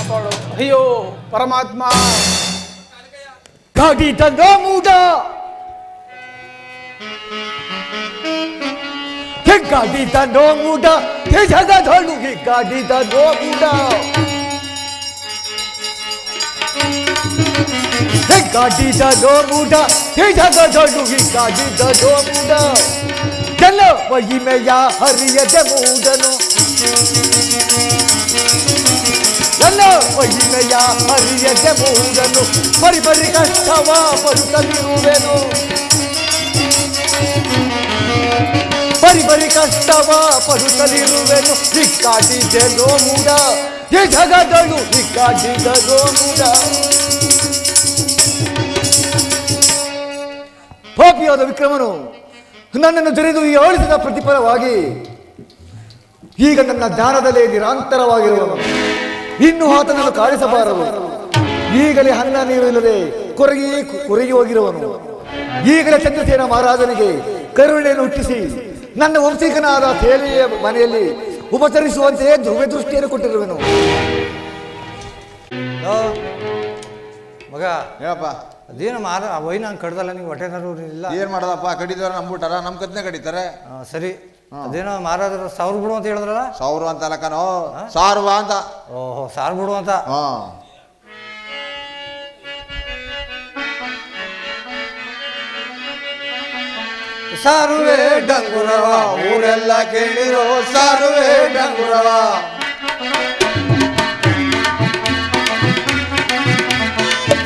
ಕಾಪಾಡು. ಅಯ್ಯೋ ಪರಮಾತ್ಮ, ಗಾಡಿ ತಂದ ಮೂಡ, ಗಾಡಿ ತಂದೋ ಮೂಡ, ಜಗದಳು ಗಾಡಿ ತಂದೋ ಮೂಡ, ಗಾಡಿ ತಂದೋ ಮೂಡ, ಜಗದಳು ಗಾಡಿ ತಂದೋ ಮೂಡ, ಚಲ ಮಹಿಮೆಯ ಹರಿಯದ ಮೂಡನು, ಚಲ ಮಹಿಮೆಯ ಹರಿಯದ ಮೂಡನು, ಬರಿ ಬರಿ ಕಷ್ಟವ ಪಡುತ್ತಲಿರುವೆನು, ಬರಿ ಬರಿ ಕಷ್ಟವ ಪಡುತ್ತಲಿರುವೆನು, ಹಿಕ್ಕಾಡಿದೆನೋ ಮೂಡ, ಹೇ ಜಗದಳು ಹಿಕ್ಕಾಡಿದನೋ ಮೂಡ. ಪಾಪಿಯಾದ ವಿಕ್ರಮನು ನನ್ನನ್ನು ಜರಿದು ಈ ಆಳಿಸಿದ ಪ್ರತಿಫಲವಾಗಿ ಈಗ ನನ್ನ ಧ್ಯಾನದಲ್ಲೇ ನಿರಂತರವಾಗಿರುವನು. ಇನ್ನು ಆತನನ್ನು ಕಾಣಿಸಬಾರದು. ಈಗಲೇ ಅನ್ನ ನೀರು ಇಲ್ಲದೆ ಕೊರಗಿ ಹೋಗಿರುವನು. ಈಗಲೇ ಚಂದ್ರಸೇನ ಮಹಾರಾಜನಿಗೆ ಕರುಣೆಯನ್ನು ಹುಟ್ಟಿಸಿ ನನ್ನ ವಂಶಿಕನಾದ ಸೇನೆಯ ಮನೆಯಲ್ಲಿ ಉಪಚರಿಸುವಂತೆಯೇ ಧ್ರುವ ದೃಷ್ಟಿಯನ್ನು ಕೊಟ್ಟಿರುವೆನು. ಮಗ ಹೇಳಪ್ಪ, ಅದೇನು ವೈನ ಹಂಗೆ ಕಡ್ದಲ್ಲ ನೀವು ಹೊಟ್ಟೆನಾರು ಇಲ್ಲ. ಏನ್ ಮಾಡೋದಪ್ಪ, ಕಡಿದವ್ರ ನಂಬಿಟ್ಟಾರ, ನಮ್ ಕತ್ನೆ ಕಡಿತಾರೆ. ಸರಿ, ಅದೇನೋ ಮಾರಾದ್ರು ಸಾವಿರ ಬಿಡು ಅಂತ ಹೇಳಿದ್ರಲ್ಲ. ಸಾವಿರ ಅಂತ ಅಲ್ಲಕನೋ, ಸಾರುವ ಅಂತ. ಓಹೋ, ಸಾವಿರ ಬಿಡು ಅಂತ. ಸಾರುವೆ ಡಂಗುರವ ಊರೆಲ್ಲ ಕೇಳಿರೋ, ಸಾರುವೆ ಡಂಗುರವ,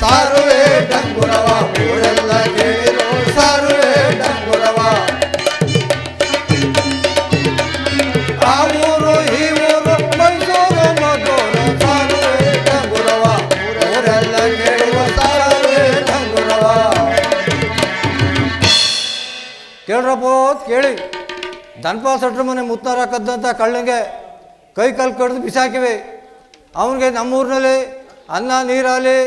ಸಾರುವೆ ಡಂಗುರವ ಊರೆಲ್ಲ ಕೇಳಿರೋ, ಸಾರುವೆ ಡಂಗುರವ, ಆ ಊರು ಈ ಊರು ಮೈಸೂರು ಮದ್ದೂರು, ಸಾರುವೆ ಡಂಗುರವ ಊರೆಲ್ಲ ಕೇಳುವ, ಸಾರುವೆ ಡಂಗುರವ. ಕೇಳ್ರಪ್ಪ ಕೇಳಿ, ಧನ್ಪಾಲ್ ಸಟ್ರ ಮನೆ ಮುತ್ತಾರ ಕದ್ದಂಥ ಕಳ್ಳಂಗೆ ಕೈ ಕಾಲು ಕಡ್ದು ಬಿಸಾಕಿವೆ. ಅವನಿಗೆ ನಮ್ಮೂರಿನಲ್ಲಿ ಅನ್ನ ನೀರಾಗಲಿ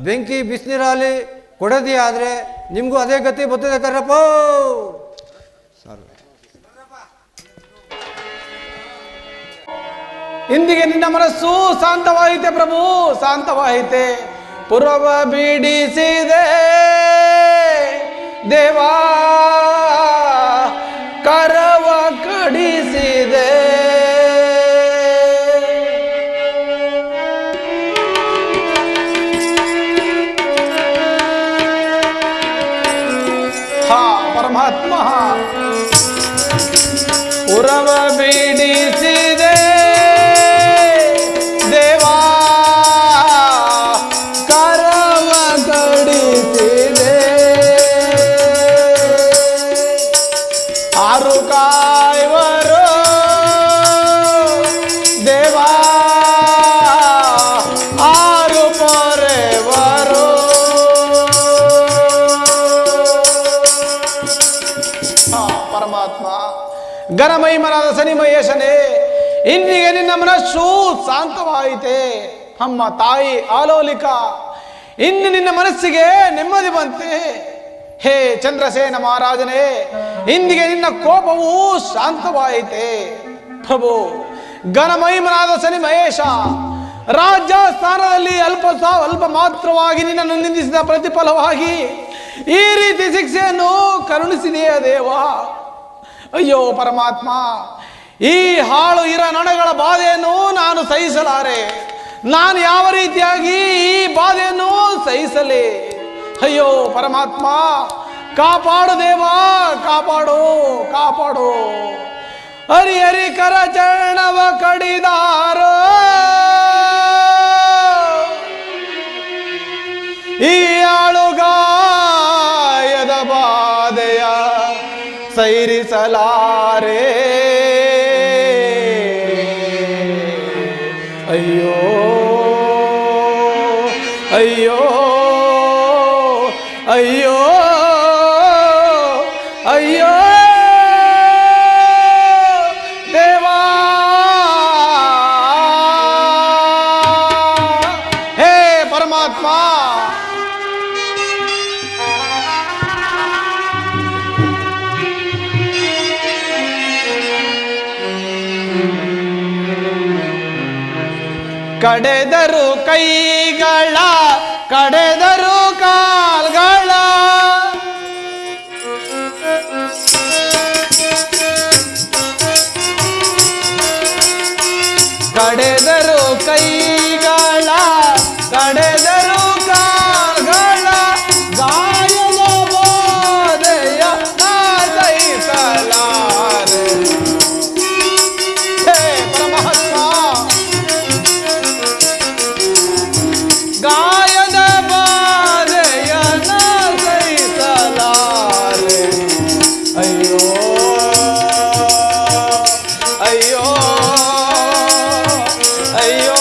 ಬೆಂಕಿ ಬಿಸಿನೀರಾಗಲಿ ಕೊಡದಿ ಆದರೆ ನಿಮಗೂ ಅದೇ ಗತಿ ಬರ್ತದೆ ಕರ್ರಪ್ಪ. ಇಂದಿಗೆ ನಿನ್ನ ಮನಸ್ಸು ಶಾಂತವಾಯಿತೆ ಪ್ರಭು, ಶಾಂತವಾಯಿತೆ. ಪುರವ ಬಿಡಿಸಿದೆ ದೇವಾ, ಕರವ ಕಡಿಸಿದೆ, ಹಾ ಪರಮಾತ್ಮ, ಪುರವ ಬಿಡಿಸಿದೆ ದೇವಾ, ಕರವ ಕಡಿಸಿದೆ, ಆರು ಕಾಯುವರು ದೇವಾ, ಆರು ಪೊರೆವರು, ಪರಮಾತ್ಮ ಘನಮಹಿಮನಾದ ಶನಿ ಮಹೇಶನೇ, ಇಂದಿಗೆ ನಿನ್ನ ಮನಸ್ಸು ಶಾಂತವಾಯಿತೆ. ಅಮ್ಮ ತಾಯಿ ಆಲೋಲಿಕ, ಇನ್ನು ನಿನ್ನ ಮನಸ್ಸಿಗೆ ನೆಮ್ಮದಿ ಬಂತೆ. ಹೇ ಚಂದ್ರಸೇನ ಮಹಾರಾಜನೇ, ಇಂದಿಗೆ ನಿನ್ನ ಕೋಪವು ಶಾಂತವಾಯಿತೆ. ಪ್ರಭು ಘನಮಹಿಮನಾದ ಶನಿ ಮಹೇಶ, ರಾಜ್ಯ ಸ್ಥಾನದಲ್ಲಿ ಅಲ್ಪ ಮಾತ್ರವಾಗಿ ನಿನ್ನನ್ನು ನಿಂದಿಸಿದ ಪ್ರತಿಫಲವಾಗಿ ಈ ರೀತಿ ಶಿಕ್ಷೆಯನ್ನು ಕರುಣಿಸಿದೆಯೇ ದೇವ. ಅಯ್ಯೋ ಪರಮಾತ್ಮ, ಈ ಹಾಳು ನೊಣಗಳ ಬಾಧೆಯನ್ನು ನಾನು ಸಹಿಸಲಾರೆ. ನಾನು ಯಾವ ರೀತಿಯಾಗಿ ಈ ಬಾಧೆಯನ್ನು ಸಹಿಸಲಿ? ಅಯ್ಯೋ ಪರಮಾತ್ಮ, ಕಾಪಾಡು ದೇವ, ಕಾಪಾಡು ಕಾಪಾಡು. ಹರಿ ಹರಿ ಕರ ಚರಣವ ಕಡಿದಾರೋ ಈ ಆಳುಗಾಯದ ಬಾಧೆಯ ಸೈರಿಸಲಾರೆ. ಅಯ್ಯೋ ಅಯ್ಯೋ ಅಯ್ಯೋ ಅಯ್ಯೋ ದೇವಾ. ಹೇ ಪರಮಾತ್ಮ, ಕಡೆದರು ಕೈಗಳ ಕಡೆದರು ಕಾಲ್ಗಳ ಕಡೆದರು ಕೈಗಳ ಕಡೆದರು ಕಾಲ್ಗಳ ಗಾಯದ ಬಾಧೆಯ ಸಹಿಸಲಾರೆ. ಹೇ ಪರಮಾತ್ಮ, ಗಾಯದ ಬಾಧೆಯ ಸಹಿಸಲಾರೆ. ಅಯ್ಯೋ ಅಯ್ಯೋ ಅಯ್ಯೋ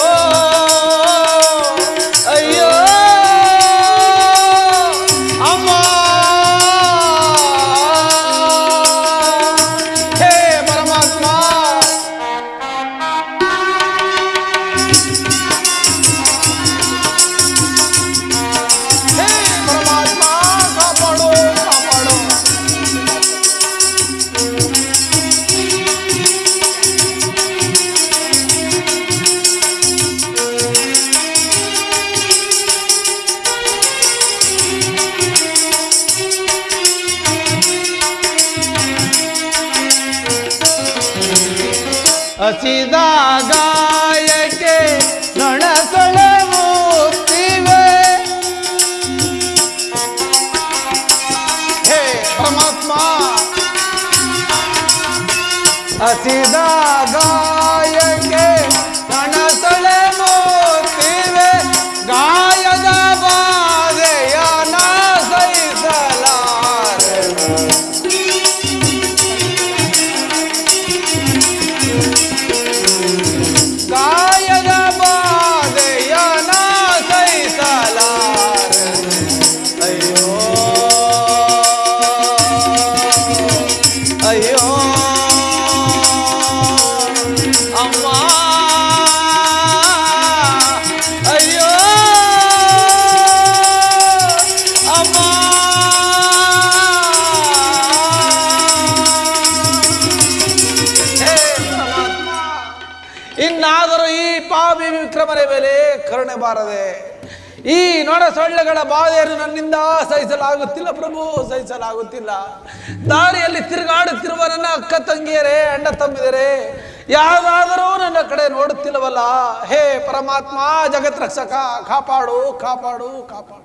ಅಯ್ಯೋ ಅಮ್ಮ. ಹೇ ಪರಮಾತ್ಮ, ಹೇ ಪರಮಾತ್ಮ, ಕಾಪಾಡು ಕಾಪಾಡು. ಹಸಿದ ಗಾಯಕ್ಕೆ ನೊಣಸೊಳೆ ಮುತ್ತಿವೆ. ಹೇ ಪರಮಾತ್ಮ, ಹಸಿದ ಗಾಯಕ್ಕೆ ನೊಣಸೊಳೆ ಮುತ್ತಿವೆ. ಗಾಯದ ಬಾಧೆಯ ಸಹಿಸಲಾರೆ. ಗಾಯದ ಬಾಧೆಯ ಸಹಿಸಲಾರೆ. ಅಯ್ಯೋ ಅಯ್ಯೋ ಅಮ್ಮ. ಅಯ್ಯೋ ಅಮ್ಮ. ಹೇ ಪರಮಾತ್ಮ, ಇನ್ನಾದರೂ ಈ ಪಾಪಿ ವಿಕ್ರಮನ ಮೇಲೆ ಕರುಣೆ ಬಾರದೆ. ಈ ನೊಣ ಸೊಳ್ಳೆಗಳ ಬಾಧೆಯನ್ನು ನನ್ನಿಂದ ಸಹಿಸಲಾಗುತ್ತಿಲ್ಲ ಪ್ರಭು, ಸಹಿಸಲಾಗುತ್ತಿಲ್ಲ. ದಾರಿಯಲ್ಲಿ ತಿರುಗಾಡುತ್ತಿರುವ ನನ್ನ ಅಕ್ಕ ತಂಗಿಯರೇ, ಅಣ್ಣ ತಮ್ಮಿದರೇ, ಯಾರಾದರೂ ನನ್ನ ಕಡೆ ನೋಡುತ್ತಿಲ್ಲವಲ್ಲ. ಹೇ ಪರಮಾತ್ಮ, ಜಗತ್ ರಕ್ಷಕ, ಕಾಪಾಡು ಕಾಪಾಡು ಕಾಪಾಡು.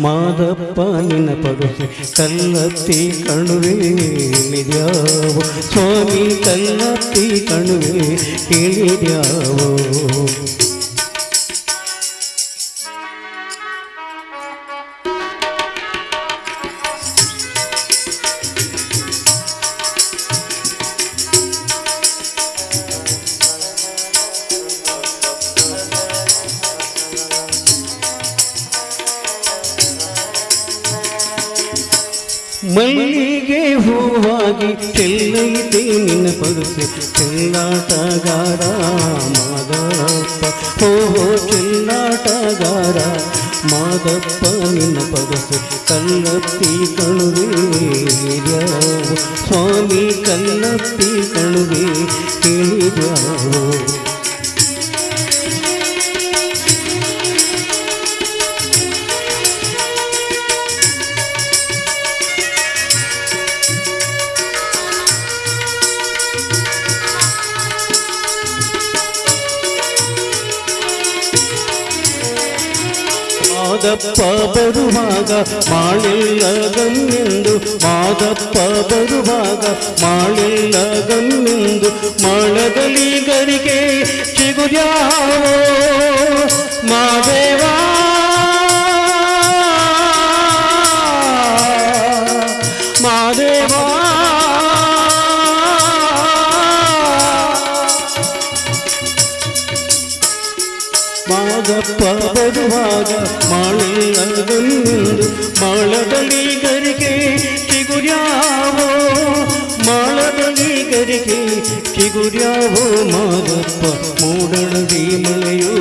ಮಾದಪ್ಪ ನಿನ್ನ ಪಡುಸೆ ಕಲ್ಲತ್ತಿ ಕಣುವೆ ಹೇಳಿದ್ಯಾವೋ ಸ್ವಾಮಿ, ಕಲ್ಲತ್ತಿ ಕಣುವೆ ಹೇಳಿದ್ಯಾವೋ. ಮಲ್ಲಿಗೆ ಹೂವಾಗಿ ಚೆಲ್ಲೈತೆ ನಿನ್ನ ಪಡುಸೆ ಚೆಲ್ಲಾಟಗಾರ ಮಾದಪ್ಪ. ಓಹೋ ಚೆಲ್ಲಾಟಗಾರ ಮಾದಪ್ಪ ನಿನ್ನ ಪಡುಸೆ ಕಲ್ಲತ್ತಿ ಕಣುವೆ ಹೇಳಿದ್ಯಾವೋ ಸ್ವಾಮಿ, ಕಲ್ಲತ್ತಿ ಕಣುವೆ ಹೇಳಿದ್ಯಾವೋ. ಮಾದಪ್ಪ ಬರುವಾಗ ಮಾಳೆಲ್ಲ ಗಮ್ಮೆಂದು, ಮಾದಪ್ಪ ಬರುವಾಗ ಮಾಳೆಲ್ಲ ಗಮ್ಮೆಂದು, ಮಾಳದಲ್ಲಿ ಗರಿಗೆ ಸಿಗುದ್ಯಾವೋ ಮಾದೇವಾ. ಮಾದೇವಾ ಮಾದಪ್ಪ ಬರುವಾಗ ಮಾಳೆಲ್ಲಗನ್ನೆಂದು, ಮಾಳದಲ್ಲಿ ಗರಿಗೆ ಸಿಗುದ್ಯಾವೋ ಮಾಳದಲ್ಲಿ ಮಲ್ಲಿಗರಿಗೆ ಚಿಗುರ್ಯಾವೋ ಮಾದಪ್ಪ ಮೂಡಣದಿ ಮಳೆಯೋ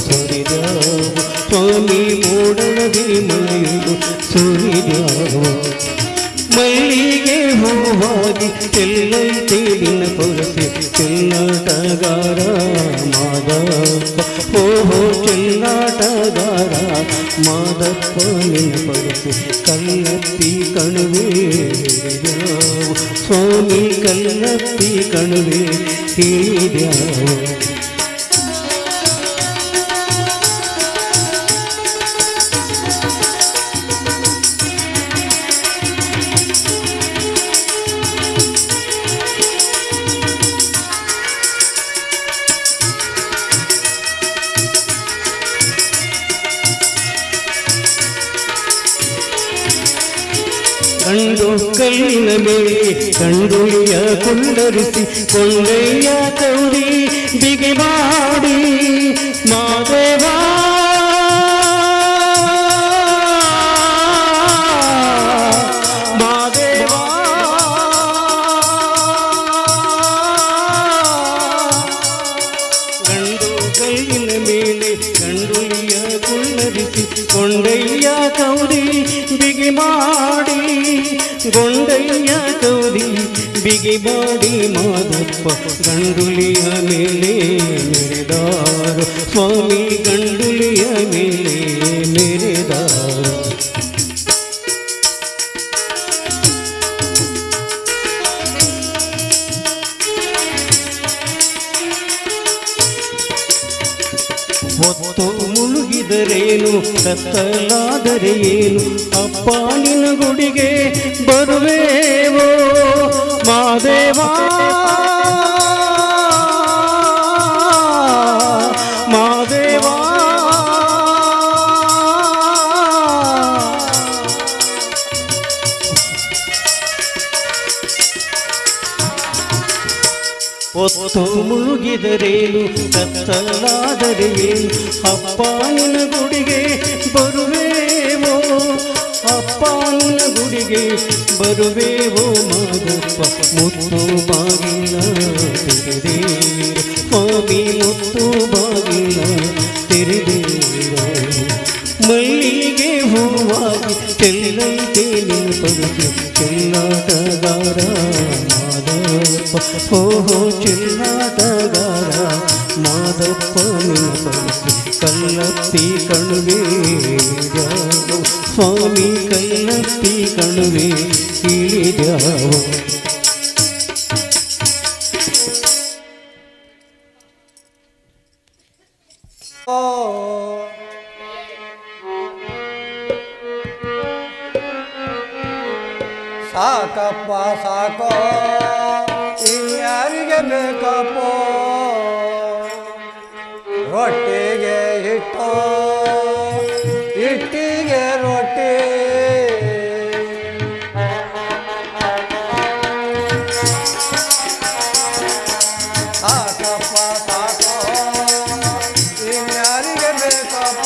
ಸುರಿದ್ಯಾವೋ ಸ್ವಾಮಿ ಮೂಡಣದಿ ಮಳೆಯೋ ಸುರಿದ್ಯಾವೋ ಮಲ್ಲಿಗೆ ಹೂವಾಗಿ ಚೆಲ್ಲೈತೆ ನಿನ್ನ ಕೊರತೆ ಚೆಲ್ಲಾಟಗಾರ ಮಾದಪ್ಪ ಓಹೋ ಚೆಲ್ಲಾಟಗಾರ ಮಾದಪ್ಪ ನಿನ್ನ ಕೊರತೆ ಕಲ್ಲತ್ತಿ ಕಣುವೆ ಸ್ವಾಮಿ ಕಲ್ಲತ್ತಿ ಕಣುವೆ ಹೇಳಿದ್ಯಾವ ಕಂಡು ಕಲ್ಲಿನ ಮೇಲೆ ಕಂಡುಳಿಯ ಕುಂಡರಿಸಿ ಕೊಂಡೆಯ ಕೌಡಿ ಬಿಗಿ ಮಾಡಿ ಮಾದೇವ ಮಾದೇವ ಗಂಡು ಕಲ್ಲಿನ ಮೇಲೆ ಕಂಡುಳಿಯ ಕುಂಡರಿಸಿ ಕೊಂಡೆಯ ಕೌಡಿ ಬಿಗಿ ಮಾಡಿ ಗೊಂಡಯ್ಯ ಗೌರಿ ಬಿಗಿ ಮಾಡಿ ಮಾದಪ್ಪ ಗಂಡುಲಿಯ ಮೇಲೆ ಮೆರೆದಾರು ಸ್ವಾಮಿ ಗಂಡುಲಿಯ ಮೇಲೆ ಮೆರೆದಾರು ಹೊತ್ತು ಮುಳುಗಿದರೇನು ಕತ್ತಲಾದರೆ ಏನು ಅಪ್ಪ ನಿನ್ನ ಗುಡಿಗೆ ಬರುವೇವೋ ಮಾದೇವಾ ಮಾದೇವಾ ಹೊತ್ತು ಮುಳುಗಿದರೇನು ಕತ್ತಲಾದರೇನು ಅಪ್ಪ ನಿನ್ನ ಗುಡಿಗೆ ಬರುವೇವೋ ಅಪ್ಪ ನಿನ್ನ ಗುಡಿಗೆ ಬರುವೇವೋ ಮಾದಪ್ಪ ಮುತ್ತು ಬಾಗಿಲ ತೆರೆದೇರ ಸ್ವಾಮಿ ಮುತ್ತು ಬಾಗಿಲ ತೆರೆದೇರ ಮಲ್ಲಿಗೆ ಹೂವಾಗಿ ಚೆಲ್ಲೈತೆ ನಿನ್ನ ಪರುಗೆ ಚೆಲ್ಲಾಟಗಾರ ಮಾದಪ್ಪ ಓಹೋ ಚೆಲ್ಲಾಟಗಾರ ಮಾದಪ್ಪ ನಿನ್ನ ಪರುಗೆ ಕಲ್ಲತ್ತಿ ಕಣುವೆ ಸ್ವಾಮಿ ಕಲ್ಲತ್ತಿ ಕಣುವೆ ಇಳಿದ್ಯಾವ ಸಾಕಪ್ಪ ಸಾಕೋ ಇನ್ಯಾರಿಗೆ ಬೇಕಪ್ಪ ರೊಟ್ಟಿಗೆ ಹಿಟ್ಟು ಹಿಟ್ಟಿಗೆ ರೊಟ್ಟಿ ಸಾಕಪ್ಪ ಸಾಕೋ ಇನ್ಯಾರಿಗೆ ಬೇಕಪ್ಪ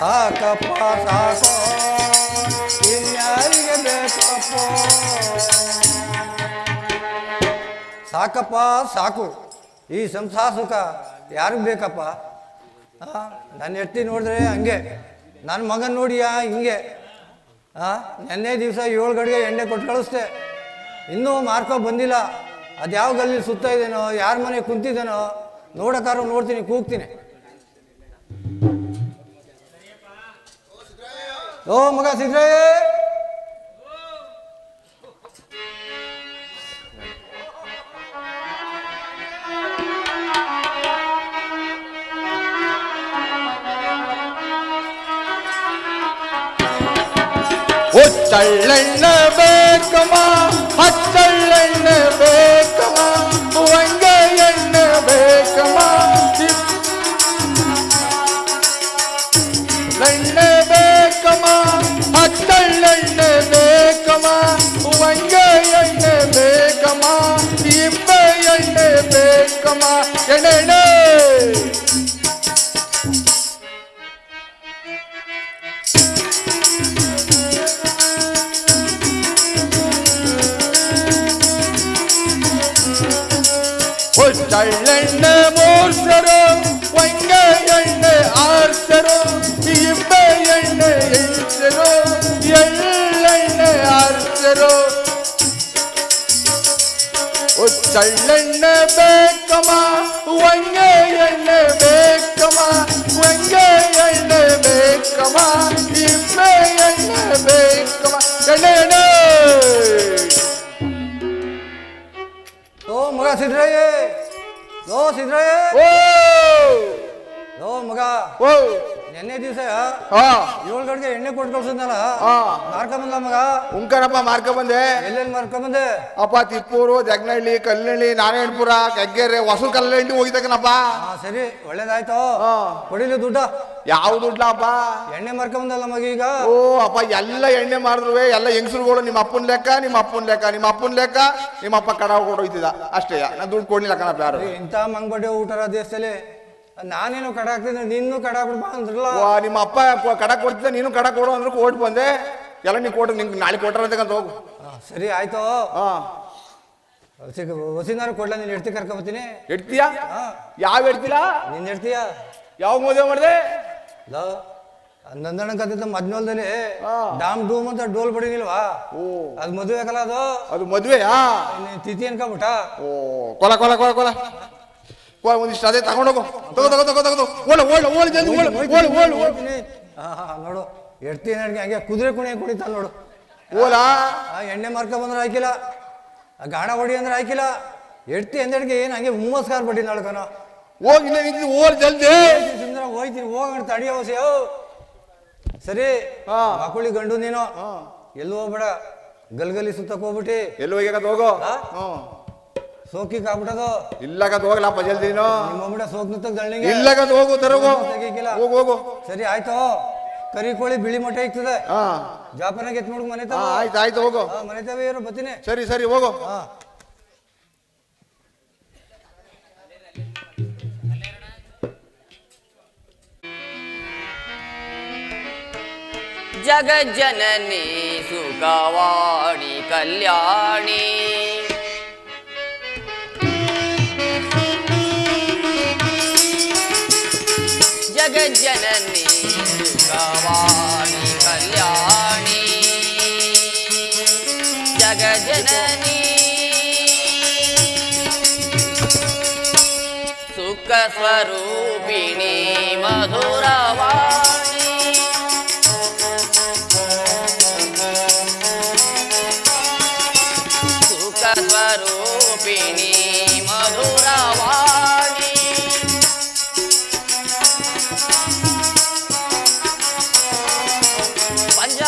ಸಾಕಪ್ಪ ಸಾಕೋ ಇನ್ಯಾರಿಗೆ ಬೇಕಪ್ಪ ಸಾಕಪ್ಪ ಸಾಕು ಈ ಸಂಸಾರ ಸುಖ ಯಾರಿಗೆ ಬೇಕಪ್ಪ ನನ್ನ ಹೆಂಡತಿ ನೋಡಿದ್ರೆ ಹಂಗೆ ನನ್ನ ಮಗನ ನೋಡಿಯಾ ಹಿಂಗೆ ನೆನ್ನೆ ದಿವಸ 7 ಗಂಟೆಗೆ ಎಣ್ಣೆ ಕೊಟ್ಟು ಕಳಿಸ್ದೆ ಇನ್ನೂ ಮಾರ್ಕೊ ಬಂದಿಲ್ಲ ಅದು ಯಾವ ಗಲ್ಲಿ ಸುತ್ತ ಇದೇನೋ ಯಾರ ಮನೆ ಕುಂತಿದ್ದೇನೋ ನೋಡೋಕ್ಕಾರು ನೋಡ್ತೀನಿ ಕೂಗ್ತೀನಿ ಓ ಮಗ ಸಿದ್ರೇ ಒಚ್ಚಳ್ಳೆಣ್ಣೆ ಬೇಕಮ್ಮ ಹಚ್ಚಳ್ಳೆಣ್ಣೆ ಬೇಕಮ್ಮ ವಂಗೆ ಎಣ್ಣೆ ಬೇಕಮ್ಮ ಎಣ್ಣೆ ಬೇಕಮ್ಮ ಹಚ್ಚಳ್ಳೆಣ್ಣೆ ಬೇಕಮ್ಮ ವಂಗೆ ಎಣ್ಣೆ ಬೇಕಮ್ಮ ಇಬ್ಬೆ ಎಣ್ಣೆ ಬೇಕಮ್ಮ ಎಣ್ಣೆ ಅರ್ಚರು ಇಬ್ಬೆ ಎಣ್ಣೆ ಇಳಿಸರು ಎಳ್ಳೆಣ್ಣೆ ಅರ್ಚರು ಚಳ್ಳೆಣ್ಣೆ ಬೇಕಮ್ಮ ವಂಗೆ ಎಣ್ಣೆ ಬೇಕಮ್ಮ ವಂಗೆ ಎಣ್ಣೆ ಬೇಕಮ್ಮ ಇಬ್ಬೆ ಎಣ್ಣೆ ಬೇಕಮ್ಮ ಎಣ್ಣೆ ಓ ಮಗ ಸಿದ್ರಯ್ಯ ಓ ಸಿದ್ರಯ್ಯ ಓ ಓ ಮಗ ಓ ನೆನ್ನೆ ದಿವಸ ಹಾ 7 ಗಂಟೆಗೆ ಎಣ್ಣೆ ಕೊಟ್ಟು ಕಳ್ಸಿದ್ನಲ್ಲ ಹಾ ಮಾರ್ಕೊಂಬಂದ ಮಗ ಉಂಕರಪ್ಪ ಮಾರ್ಕ ಬಂದೆ ಎಲ್ಲೆಲ್ಲಿ ಮಾರ್ಕೊಂಬಂದೆ ಅಪ್ಪ ತಿಪ್ಪೂರು ಜಗ್ನಹಳ್ಳಿ ಕಲ್ಲಹಳ್ಳಿ ನಾರಾಯಣಪುರ ಕೆಗ್ಗೆರೆ ಹೊಸೂರು ಕಲ್ಲಹಳ್ಳಿ ಹೋಗಿದ್ದಕ್ಕನಪ್ಪ ಹಾ ಸರಿ ಒಳ್ಳೇದಾಯ್ತು ಹಾ ಕೊಡಿಲಿ ದುಡ್ಡ ಯಾವ ದುಡ್ಲಪ್ಪ ಎಣ್ಣೆ ಮಾರ್ಕೊಂಬಂದಲ್ಲ ಮಗ ಈಗ ಓ ಅಪ್ಪ ಎಲ್ಲ ಎಣ್ಣೆ ಮಾಡಿದ್ರು ಎಲ್ಲ ಹೆಂಗಸರುಗಳು ನಿಮ್ಮ ಅಪ್ಪನ ಲೆಕ್ಕ ನಿಮ್ಮ ಅಪ್ಪನ ಲೆಕ್ಕ ನಿಮ್ಮ ಅಪ್ಪನ ಲೆಕ್ಕ ನಿಮ್ಮ ಅಪ್ಪ ಕಡ ಕೊಡೋಯ್ತಿದ್ದ ಅಷ್ಟೇ ನಾ ದುಡ್ಡು ಕೊಡ್ಲಿಲ್ಲ ಕಣಪ್ಪ ಯಾರು ಇಂಥ ಮಂಗ್ಬಡ್ಡೆ ಊಟರ ದೇಶದಲ್ಲಿ ನಾನೇನು ಕಡ ಹಾಕ್ತಿದ್ದೆ ನಿನ್ನೂ ಕಡ ಹಾಕ್ಬಿಡ್ ಬಾ ಅಂದ್ರಲ್ಲ ಓ ನಿಮ್ಮ ಅಪ್ಪ ಕಡ ಕೊಡ್ತಿದ್ದ ನೀನು ಕಡ ಕೊಡು ಅಂದ್ರೆ ಓಟ್ ಬಂದೆ ಎಲ್ಲ ನೀ ಕೊಟ್ಟು ನಿಂಗೆ ನಾಳೆ ಕೊಟ್ಟಾರಂತ ಹೋಗು ಸರಿ ಆಯ್ತು ಹಾ ಹೊಸಿನಾರು ಕೊಡ್ಲ ನೀನು ಹೆಡ್ತಿ ಕರ್ಕೊಬತ್ತೀನಿ ಇಡ್ತೀಯಾ ಯಾವ ಇಡ್ತಿಲ್ಲ ನೀನ್ ಹೆಡ್ತೀಯ ಯಾವ ಮದುವೆ ಮಾಡಿದೆ ನಂದಣ್ಣ ಕತ್ತಿದ್ದ ಮದ್ನೋಲ್ದಲ್ಲಿ ಡಾಮ್ ಡೂಮ್ ಅಂತ ಡೋಲ್ ಬಡಿನಿಲ್ವಾ ಓ ಅದು ಮದುವೆ ಆಗಲ್ಲ ಅದು ಮದುವೆಯಾ ತಿಥಿ ಅನ್ಕೊಬಿಟ್ಟ ಓ ಕೊಲ ಕೊಲ ಕೊಲ ಕೊಲ ಕೊಲ ಒಂದಿಷ್ಟು ಅದೇ ತಗೊಂಡೋಗು ತಗೋ ತಗೋ ತಗೋ ತಗೋ ಓಳ ಓಳ ಓಳ ಜಲ್ದಿ ಓಳ ಓಳ ಓಳ ಓಳ ನೋಡು ಎಡ್ತಿ ನಡ್ಗೆ ಹಂಗೆ ಕುದುರೆ ಕುಣಿ ಕುಣಿತ ನೋಡು ಓಲಾ ಎಣ್ಣೆ ಮಾರ್ಕ ಬಂದ್ರೆ ಆಯ್ಕಿಲ್ಲ ಗಾಣ ಹೊಡಿ ಅಂದ್ರೆ ಆಯ್ಕಿಲ್ಲ ಎಡ್ತಿ ಎಂದೆಡ್ಗೆ ಏನು ಹಂಗೆ ಹುಮ್ಮಸ್ಕಾರ ಬಡ್ಡಿ ನಡ್ಕನ ಹೋಗಿ ಇನ್ನೇ ನಿಂತಿದ್ದು ಓಲ್ ಜಲ್ದಿ ಸುಂದರ ಹೋಯ್ತೀನಿ ಹೋಗೋಣ ತಡಿಯ ಹೊಸ ಸರಿ ಮಕ್ಕಳಿಗೆ ಗಂಡು ನೀನು ಎಲ್ಲೂ ಹೋಗ್ಬೇಡ ಗಲ್ಗಲಿ ಸುತ್ತಕ್ ಹೋಗ್ಬಿಟ್ಟಿ ಎಲ್ಲಿ ಹೋಗ್ಯಾಕತ್ ಹೋಗೋ ಸೋಕಿ ಕಾಬಿಟ್ಟದು ಇಲ್ಲಕತ್ ಹೋಗ್ಲಪ್ಪ ಜಲ್ದಿ ನೀನು ನಿಮ್ಮ ಸೋಕ್ ನುತ್ತಕ್ ದಳ್ಳಿಗೆ ಇಲ್ಲಕತ್ ಹೋಗು ತರೋಗು ಹೋಗು ಹೋಗು ಸರಿ ಆಯ್ತು ಕರಿ ಕೋಳಿ ಬಿಳಿ ಮೊಟ್ಟೆ ಇಕ್ತದೆ ಜಾಪನಾಗ ಎತ್ ನೋಡ್ ಮನೆ ಆಯ್ತು ಆಯ್ತು ಹೋಗು ಮನೆ ತವ ಇರೋ ಬತ್ತೀನಿ ಸರಿ ಸರಿ ಹೋಗು ಜಗಜ್ಜನನಿ ಸುಖವಾಣಿ ಕಲ್ಯಾಣಿ ಜಗಜ್ಜನನಿ ಸುಖವಾಣಿ ಕಲ್ಯಾಣಿ ಜಗಜ್ಜನನಿ ಸುಖ ಸ್ವರೂಪಿಣಿ ಮಧುರವಾಣಿ ಸುಖ ಸ್ವರೂಪಿಣಿ ಮಧುರವಾಣಿ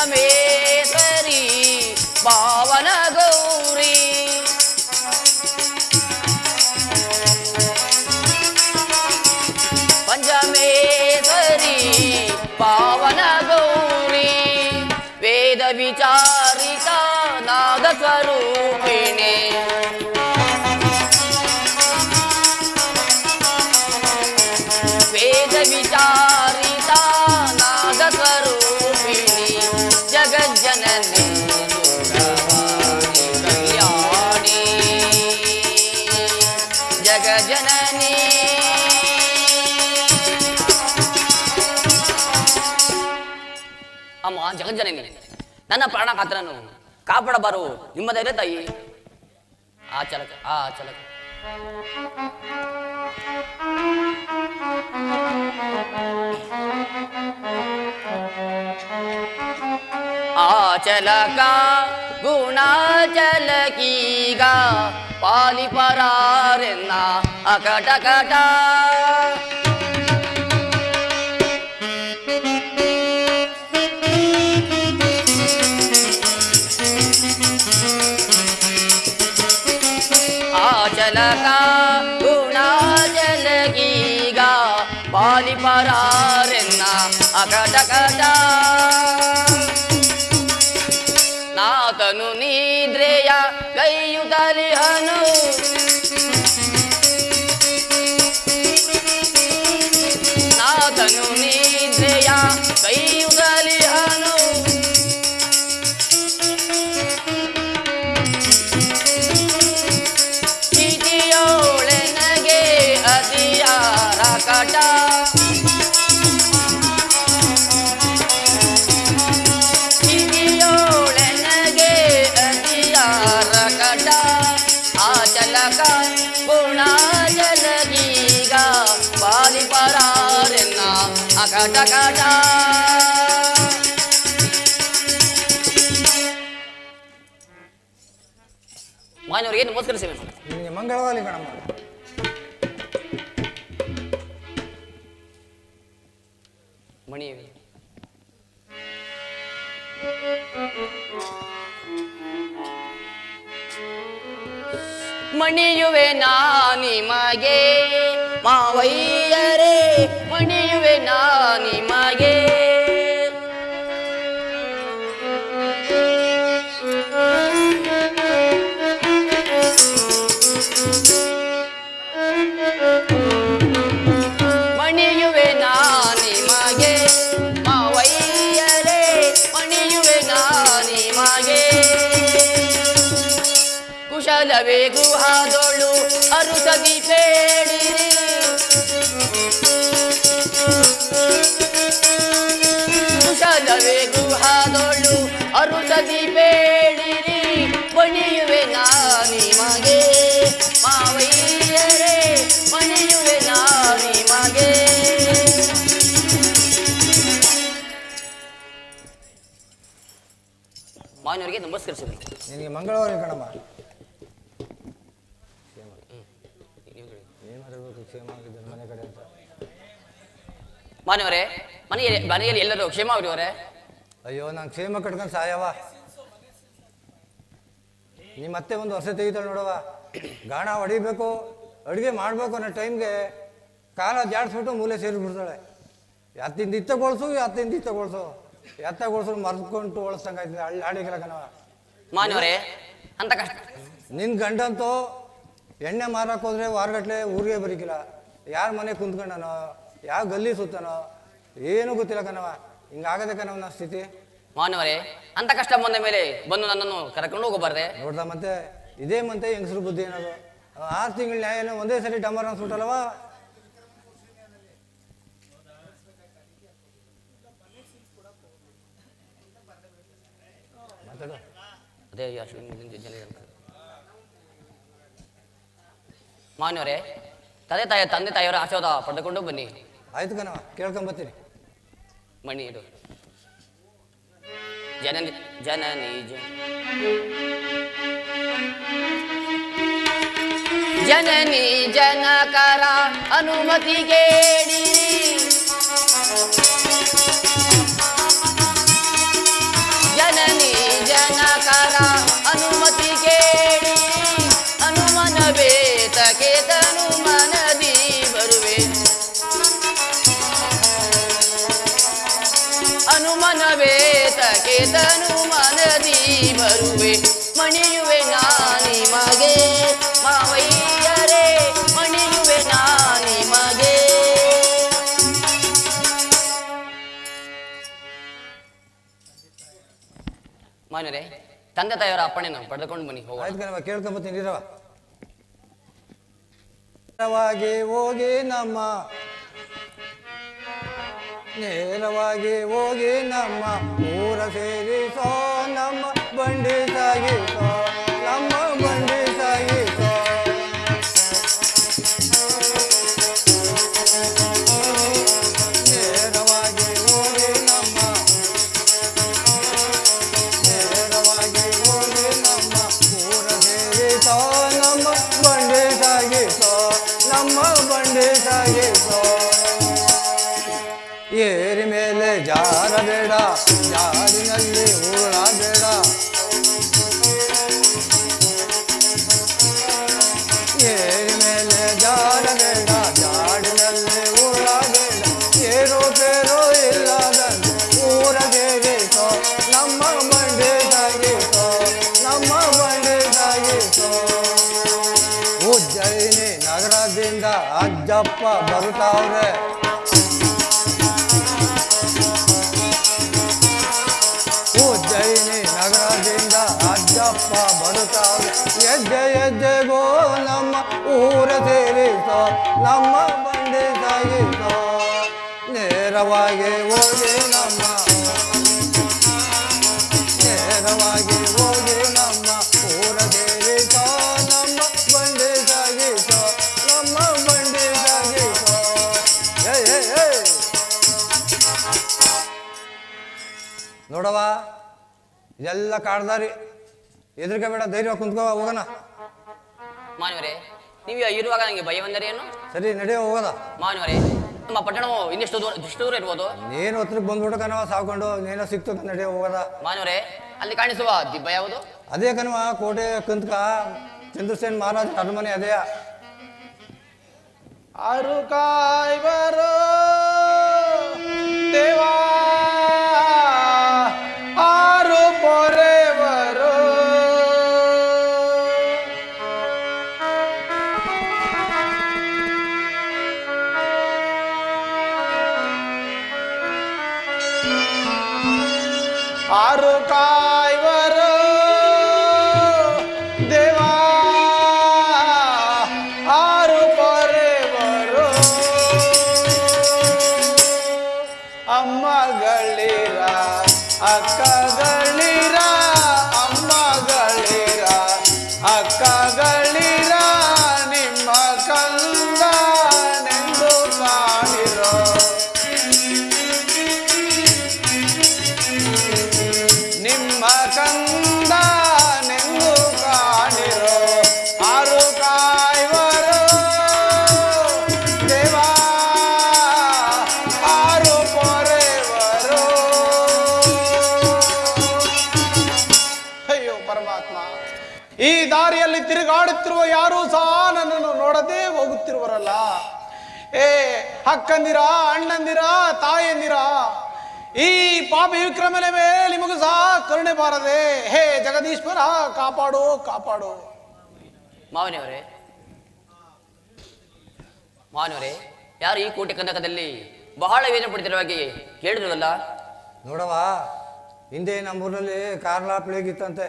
ಪಂಚಮೇಶ್ವರಿ ಪಾವನ ಗೌರಿ ಪಂಚಮೇಶ್ವರಿ ಪಾವನ ಗೌರಿ ವೇದ ವಿಚಾರಿತ ನಾದ ಸ್ವರೂಪಿಣಿ ವೇದ ವಿಚಾರಿತ ನಾದ ಸ್ವರೂಪಿಣಿ ಜಗಜ್ಜನನಿ ಸುಖವಾಣಿ ಕಲ್ಯಾಣಿ ಜಗಜ್ಜನನಿ ಅಮ್ಮ ಜಗಜ್ಜನನಿ ನನ್ನ ಪ್ರಾಣ ಕಾತ್ರನು ಕಾಪಾಡಬಾರು ನಿಮ್ಮ ಧೈರ್ಯ ತಾಯಿ ಆ ಚಲಕ ಆ ಚಲಕ ಗುಣ ಚಲಕೀಗ ಪಾಲಿಪರಾರೆನ್ನ ಅಕಟಕಟ ಚಲಕ ಗುಣ ಜಲಗೀಗ ಪಾಲಿಪರಾರೆನ್ನ ಅಕಟಕಟ ನಾತನು ನಿದ್ರೆಯ ಕೈಯುತ್ತಲಿಹನು ನಾತನು ನಿದ್ರೆಯ ಕೈಯುತ್ತಲಿಹನು ಚಿತಿಯೋಳೆನಗೆ ಅತಿಯಾರ ಕಟ ಕಾಟ ಕಾಟ ಮಾನ್ಯವ್ರಿಗೆ ನಮಸ್ಕರಿಸಿವೆ. ನಿನಗೆ ಮಂಗಳವಾಗಲಿ ಕಣಮ್ಮ. ಮಣಿ ಮಣಿಯುವೆ ನಾ ನಿಮಗೆ ಮಾವಯ್ಯರೇ, ಮಣಿಯುವೆ ನಾ ನಿಮಗೆ. ಮಣಿಯುವೆ ನಾ ನಿಮಗೆ ಮಾವಯ್ಯರೇ, ಮಣಿಯುವೆ ನಾ ನಿಮಗೆ. ಕುಶಲವೇ ಗುಹಾದೊಳು ಅರುಸದಿ ಬೇಡಿರಿ, ಕುಶಲವೇ ಗುಹಾದೊಳು ಅರುಸದಿ ಬೇಡಿರಿ. ಮಣಿಯುವೆ ನಾ ನಿಮಗೆ ಮಾವಯ್ಯರೇ, ಮಣಿಯುವೆ ನಾ ನಿಮಗೆ. ಮಾನ್ಯವ್ರಿಗೆ ನಮಸ್ಕರಿಸಿದ್ರು. ನಿನಗೆ ಮಂಗಳವಾಗಲಿ ಕಣಮ್ಮ. ಮನೆ ಕಡೆ ಅಂತ. ಮಾನ್ಯವರೇ, ಮನೆಯಲ್ಲಿ ಎಲ್ಲರೂ ಕ್ಷೇಮವರೇ? ಅಯ್ಯೋ, ನಾನು ಕ್ಷೇಮ ಕಟ್ಕೊಂಡು ಸಾಯವ. ನಿಮ್ಮ ಮತ್ತೆ ಒಂದು ವರ್ಷ ತೆಗಿತಾಳೆ ನೋಡವ. ಗಾಣ ಹೊಡಿಬೇಕು, ಅಡುಗೆ ಮಾಡಬೇಕು ಅನ್ನೋ ಟೈಮ್ಗೆ ಕಾಲ ಜಾಡಿಸ್ಬಿಟ್ಟು ಮೂಲೆ ಸೇರಿಬಿಡ್ತಾಳೆ. ಎತ್ತಿಂದ ಇತ್ತಗೊಳ್ಸು, ಎತ್ತಿಂದ ಇತ್ತಗೊಳ್ಸು, ಎತ್ತಗೊಳ್ಸು ಮರ್ದ್ಕೊಂಡು ಓಳಿಸ್ದಂಗೆ ಆಯ್ತದೆ ಹಳ್ಳಿಗಳ ಕಣವ. ಮಾನ್ಯವರೇ, ಅಂತ ಕಷ್ಟ. ನಿನ್ನ ಗಂಡಂತೂ ಎಣ್ಣೆ ಮಾರಕ್ಕೆ ಹೋದ್ರೆ ವಾರಗಟ್ಲೆ ಊರಿಗೆ ಬರೀಕಿಲ್ಲ. ಯಾರ ಮನೆ ಕುಂತ್ಕೊಂಡನೋ, ಯಾವ ಗಲ್ಲಿ ಸುತ್ತನೋ ಏನೂ ಗೊತ್ತಿಲ್ಲ ಕಣವ. ಹಿಂಗಾಗದೆ ಕಣವ ನನ್ನ ಸ್ಥಿತಿ. ಮಾನವರೇ, ಅಂತ ಕಷ್ಟ ಬಂದ ಮೇಲೆ ಬಂದು ನನ್ನನ್ನು ಕರ್ಕೊಂಡು ಹೋಗಬಾರ್ದೆ? ನೋಡ್ದ ಮತ್ತೆ ಇದೇ ಮತ್ತೆ ಹೆಂಗಸ್ರು ಬುದ್ಧಿ ಏನದು. 6 ತಿಂಗಳ ನ್ಯಾಯನ ಒಂದೇ ಸರಿ ಡಮರ್ ಅನ್ಸ್ಬಿಟ್ಟಲ್ವ. ಮಾತಾಡು. ಅದೇ ಮಾನ್ಯವರೇ, ತಂದೆ ತಾಯಿಯವರ ಆಶೀರ್ವಾದ ಪಡೆದುಕೊಂಡು ಬನ್ನಿ. ಆಯ್ತು ಕಣವ, ಕೇಳ್ಕೊಂಬತ್ತೀನಿ. ಮಣಿ ಇಡು. ಜನನಿ ಜನನಿ ಜನನಿ ಜನಕರ ಅನುಮತಿ ಕೇಳಿರಿ, ಜನನಿ ಜನಕರ ಅನುಮತಿ ಕೇಳಿರಿ. ಹನುಮನ ಬೇತಕ್ಕೆ ತನು ಮನದಿ ಬರುವೆ, ಹನುಮನ ಬೇತಕ್ಕೆ ತನು ಮನದಿ ಬರುವೆ. ಮಣಿಯುವೆ ನಾ ನಿಮಗೆ ಮಾವಯ್ಯರೇ, ಮಣಿಯುವೆ ನಾ ನಿಮಗೆ. ಮಾನ್ಯರೇ, ತಂದೆ ತಾಯಿಯವರ ಅಪ್ಪಣೆಯನ್ನು ಪಡೆದುಕೊಂಡು ಬನ್ನಿ. ಆಯ್ತು ಕಣವ, ಕೇಳ್ಕೊಂಬತ್ತೀನಿ ಇರವ. ನೇರವಾಗಿ ಹೋಗಿ ನಮ್ಮ ನೇರವಾಗಿ ಹೋಗಿ ನಮ್ಮ ಊರ ಸೇರಿಸೋ, ನಮ್ಮ ಬಂಡಿ ಸಾಗಿಸೋ, ನಮ್ಮ ಬಂಡಿ ಸಾಗಿಸೋ. ನೇರವಾಗಿ ಹೋಗಿ ನಮ್ಮ ನೇರವಾಗಿ ಹೋಗಿ ನಮ್ಮ ಊರ ಸೇರಿಸೋ, ನಮ್ಮ ಬಂಡಿ ಸಾಗಿಸೋ, ನಮ್ಮ ಬಂಡಿ ಸಾಗಿಸೋ. ಏರಿ ಮೇಲೆ ಜಾರಬೇಡ, ಜಾರಿನಲ್ಲಿ ಉರುಳಬೇಡ. ಏರಿ ಮೇಲೆ ಜಾರಬೇಡ, ಜಾಡಿನಲ್ಲಿ ಉರುಳಬೇಡ. ಏರೋ ಪೇರೋ ಇಲ್ಲದಂತೆ ಊರ ಸೇರಿಸೋ, ನಮ್ಮ ಬಂಡಿ ಸಾಗಿಸೋ, ನಮ್ಮ ಬಂಡಿ ಸಾಗಿಸೋ. ಉಜ್ಜಯಿನಿ ನಗರದಿಂದ ಅಜ್ಜಪ್ಪ ಬರುತ್ತಾವ್ರೆ. ಉಜ್ಜಯಿನಿ ನಗರದಿಂದ ಅಜ್ಜಪ್ಪ ಬರುತ್ತಾವೆ. ಹೆಜ್ಜೆ ಹೆಜ್ಜೆಗೋ ನಮ್ಮ ಊರ ಸೇರಿಸೋ, ನಮ್ಮ ಬಂಡಿ ಸಾಗಿಸೋ. ನೇರವಾಗಿ ಹೋಗಿ ನಮ್ಮ ನೇರವಾಗಿ ಹೋಗಿ ನಮ್ಮ ಊರ ಸೇರಿಸೋ, ನಮ್ಮ ಬಂಡಿ ಸಾಗಿಸೋ, ನಮ್ಮ ಬಂಡಿ ಸಾಗಿಸೋ. ಏ ನೋಡವ ಇದೆಲ್ಲ ಕಾಡ್ದಾರಿ, ಎದುರಿಗೆ ಬೇಡ, ಧೈರ್ಯ ಕುಂತ್ಕೋ, ಹೋಗೋಣ. ಮಾನವರೇ, ನೀವು ಇರುವಾಗ ನನಗೆ ಭಯ ಬಂದರೆ ಏನು? ಸರಿ, ನಡೆಯೋ, ಹೋಗೋದ. ಮಾನವರೇ, ನಮ್ಮ ಪಟ್ಟಣವು ಇನ್ನೆಷ್ಟು ದೂರ ಇರ್ಬೋದು? ನೀನು ಹತ್ರಕ್ಕೆ ಬಂದ್ಬಿಟ್ಟು ಕಣವ, ಸಾವ್ಕೊಂಡು ನೇನೋ ಸಿಕ್ತು, ನಡೆಯೋ, ಹೋಗೋದ. ಮಾನವರೇ, ಅಲ್ಲಿ ಕಾಣಿಸುವ ದಿಬ್ಬ ಯಾವುದು? ಅದೇ ಕಣವ, ಕೋಟೆ ಕಂತ್ಕ ಚಂದ್ರಸೇನ್ ಮಹಾರಾಜ ಅರಮನೆ ಅದೇ. ಆರು ಕಾಯ್ವರು ದೇವಾ, ಆರು ಪೊರೆವರು, ಆರು ಕಾಯ್ವರು ದೇವಾ, ಆರು ಪೊರೆವರು, ಅಮ್ಮಗಳಿರ ಅಕ್ಕಗಳಿರ, ಅಮ್ಮಗಳಿರ ಅಕ್ಕಗಳಿರ, ನಿಮ್ಮ ಕಂದನೆಂದು ಕಾಣಿರೋ, ನಿಮ್ಮ ಕಂದನೆಂದು ಕಾಣಿರೋ, ಆರು ಕಾಯ್ವರು ದೇವಾ, ಆರು ಪೊರೆವರು. ಅಯ್ಯೋ ಪರಮಾತ್ಮ, ಈ ದಾರಿಯಲ್ಲಿ ತಿರುಗಾಡುತ್ತಿರುವ ಯಾರೂ ಸಹ ನನ್ನನ್ನು ನೋಡದೆ ಹೋಗುತ್ತಿರುವರಲ್ಲ. ಏ ಅಕ್ಕಂದಿರ, ಅಣ್ಣಂದಿರ, ತಾಯಂದಿರ, ಈ ಪಾಪಿ ವಿಕ್ರಮನ ಮೇಲೆ ನಿಮಗೂ ಸಹ ಕರುಣೆ ಬಾರದೆ. ಹೇ ಜಗದೀಶ್ವರ, ಕಾಪಾಡು ಕಾಪಾಡು. ಮಾವನವರೇ, ಮಾವನವರೇ, ಯಾರು ಈ ಕೋಟೆ ಕಂದಕದಲ್ಲಿ ಬಹಳ ವೇದನೆ ಪಡ್ತಿರೋ ಹಾಗೆ ಕೇಳಿದ್ರಲ್ಲ? ನೋಡವ, ಹಿಂದೆ ನಮ್ಮೂರಲ್ಲಿ ಕಾರ್ಲಾ ಪ್ಲೇಗಿತ್ತಂತೆ,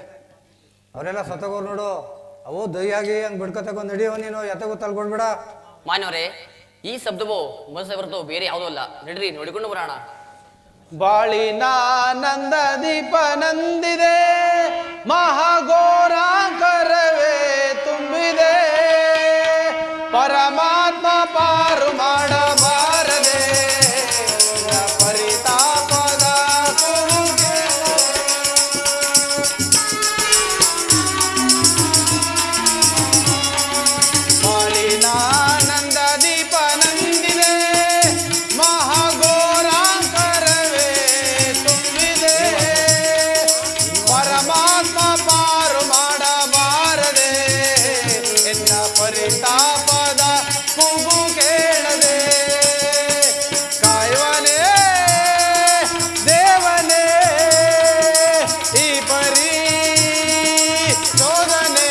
ಅವರೆಲ್ಲ ಸತ್ತಗೋರು ನೋಡು. ಅವು ದಯ್ಯಾಗಿ ಹಂಗೆ ಬಿಡ್ಕೊತಕೊಂಡು ನಡಿಯೋ, ನೀನು ಎತ್ತಗೋ ತಲ್ಕೊಂಡ್ಬಿಡ. ಮಾನವರೇ, ಈ ಶಬ್ದವು ಮನಸ್ಸೇ ಹೊರತು ಬೇರೆ ಯಾವುದೂ ಅಲ್ಲ. ನಡ್ರಿ, ನೋಡಿಕೊಂಡು ಬರೋಣ. ಬಾಳಿನ ನಂದ ದೀಪ ನಂದಿದೆ, ಮಹಾಘೋರಾಂಕರವೇ ತುಂಬಿದೆ, ಪರಮಾತ್ಮ ಪಾರು ಮಾಡಬಾರದೆ, ಪರಿತಾಪದ ಕೂಗೆ. ಬಾಳಿನ ನಂದ ದೀಪ ನಂದಿದೆ, ಮಹಾಘೋರಾಂಕರವೇ ತುಂಬಿದೆ, ಪರಮಾತ್ಮ ಪಾರು ಮಾಡಬಾರದೆ, ಎನ್ನ ಪರಿತಾಪದ ಕೂಗು ಕೇಳದೆ, ಕಾಯುವನೇ ದೇವನೇ ಈ ಪರಿ ಶೋಧನೆ.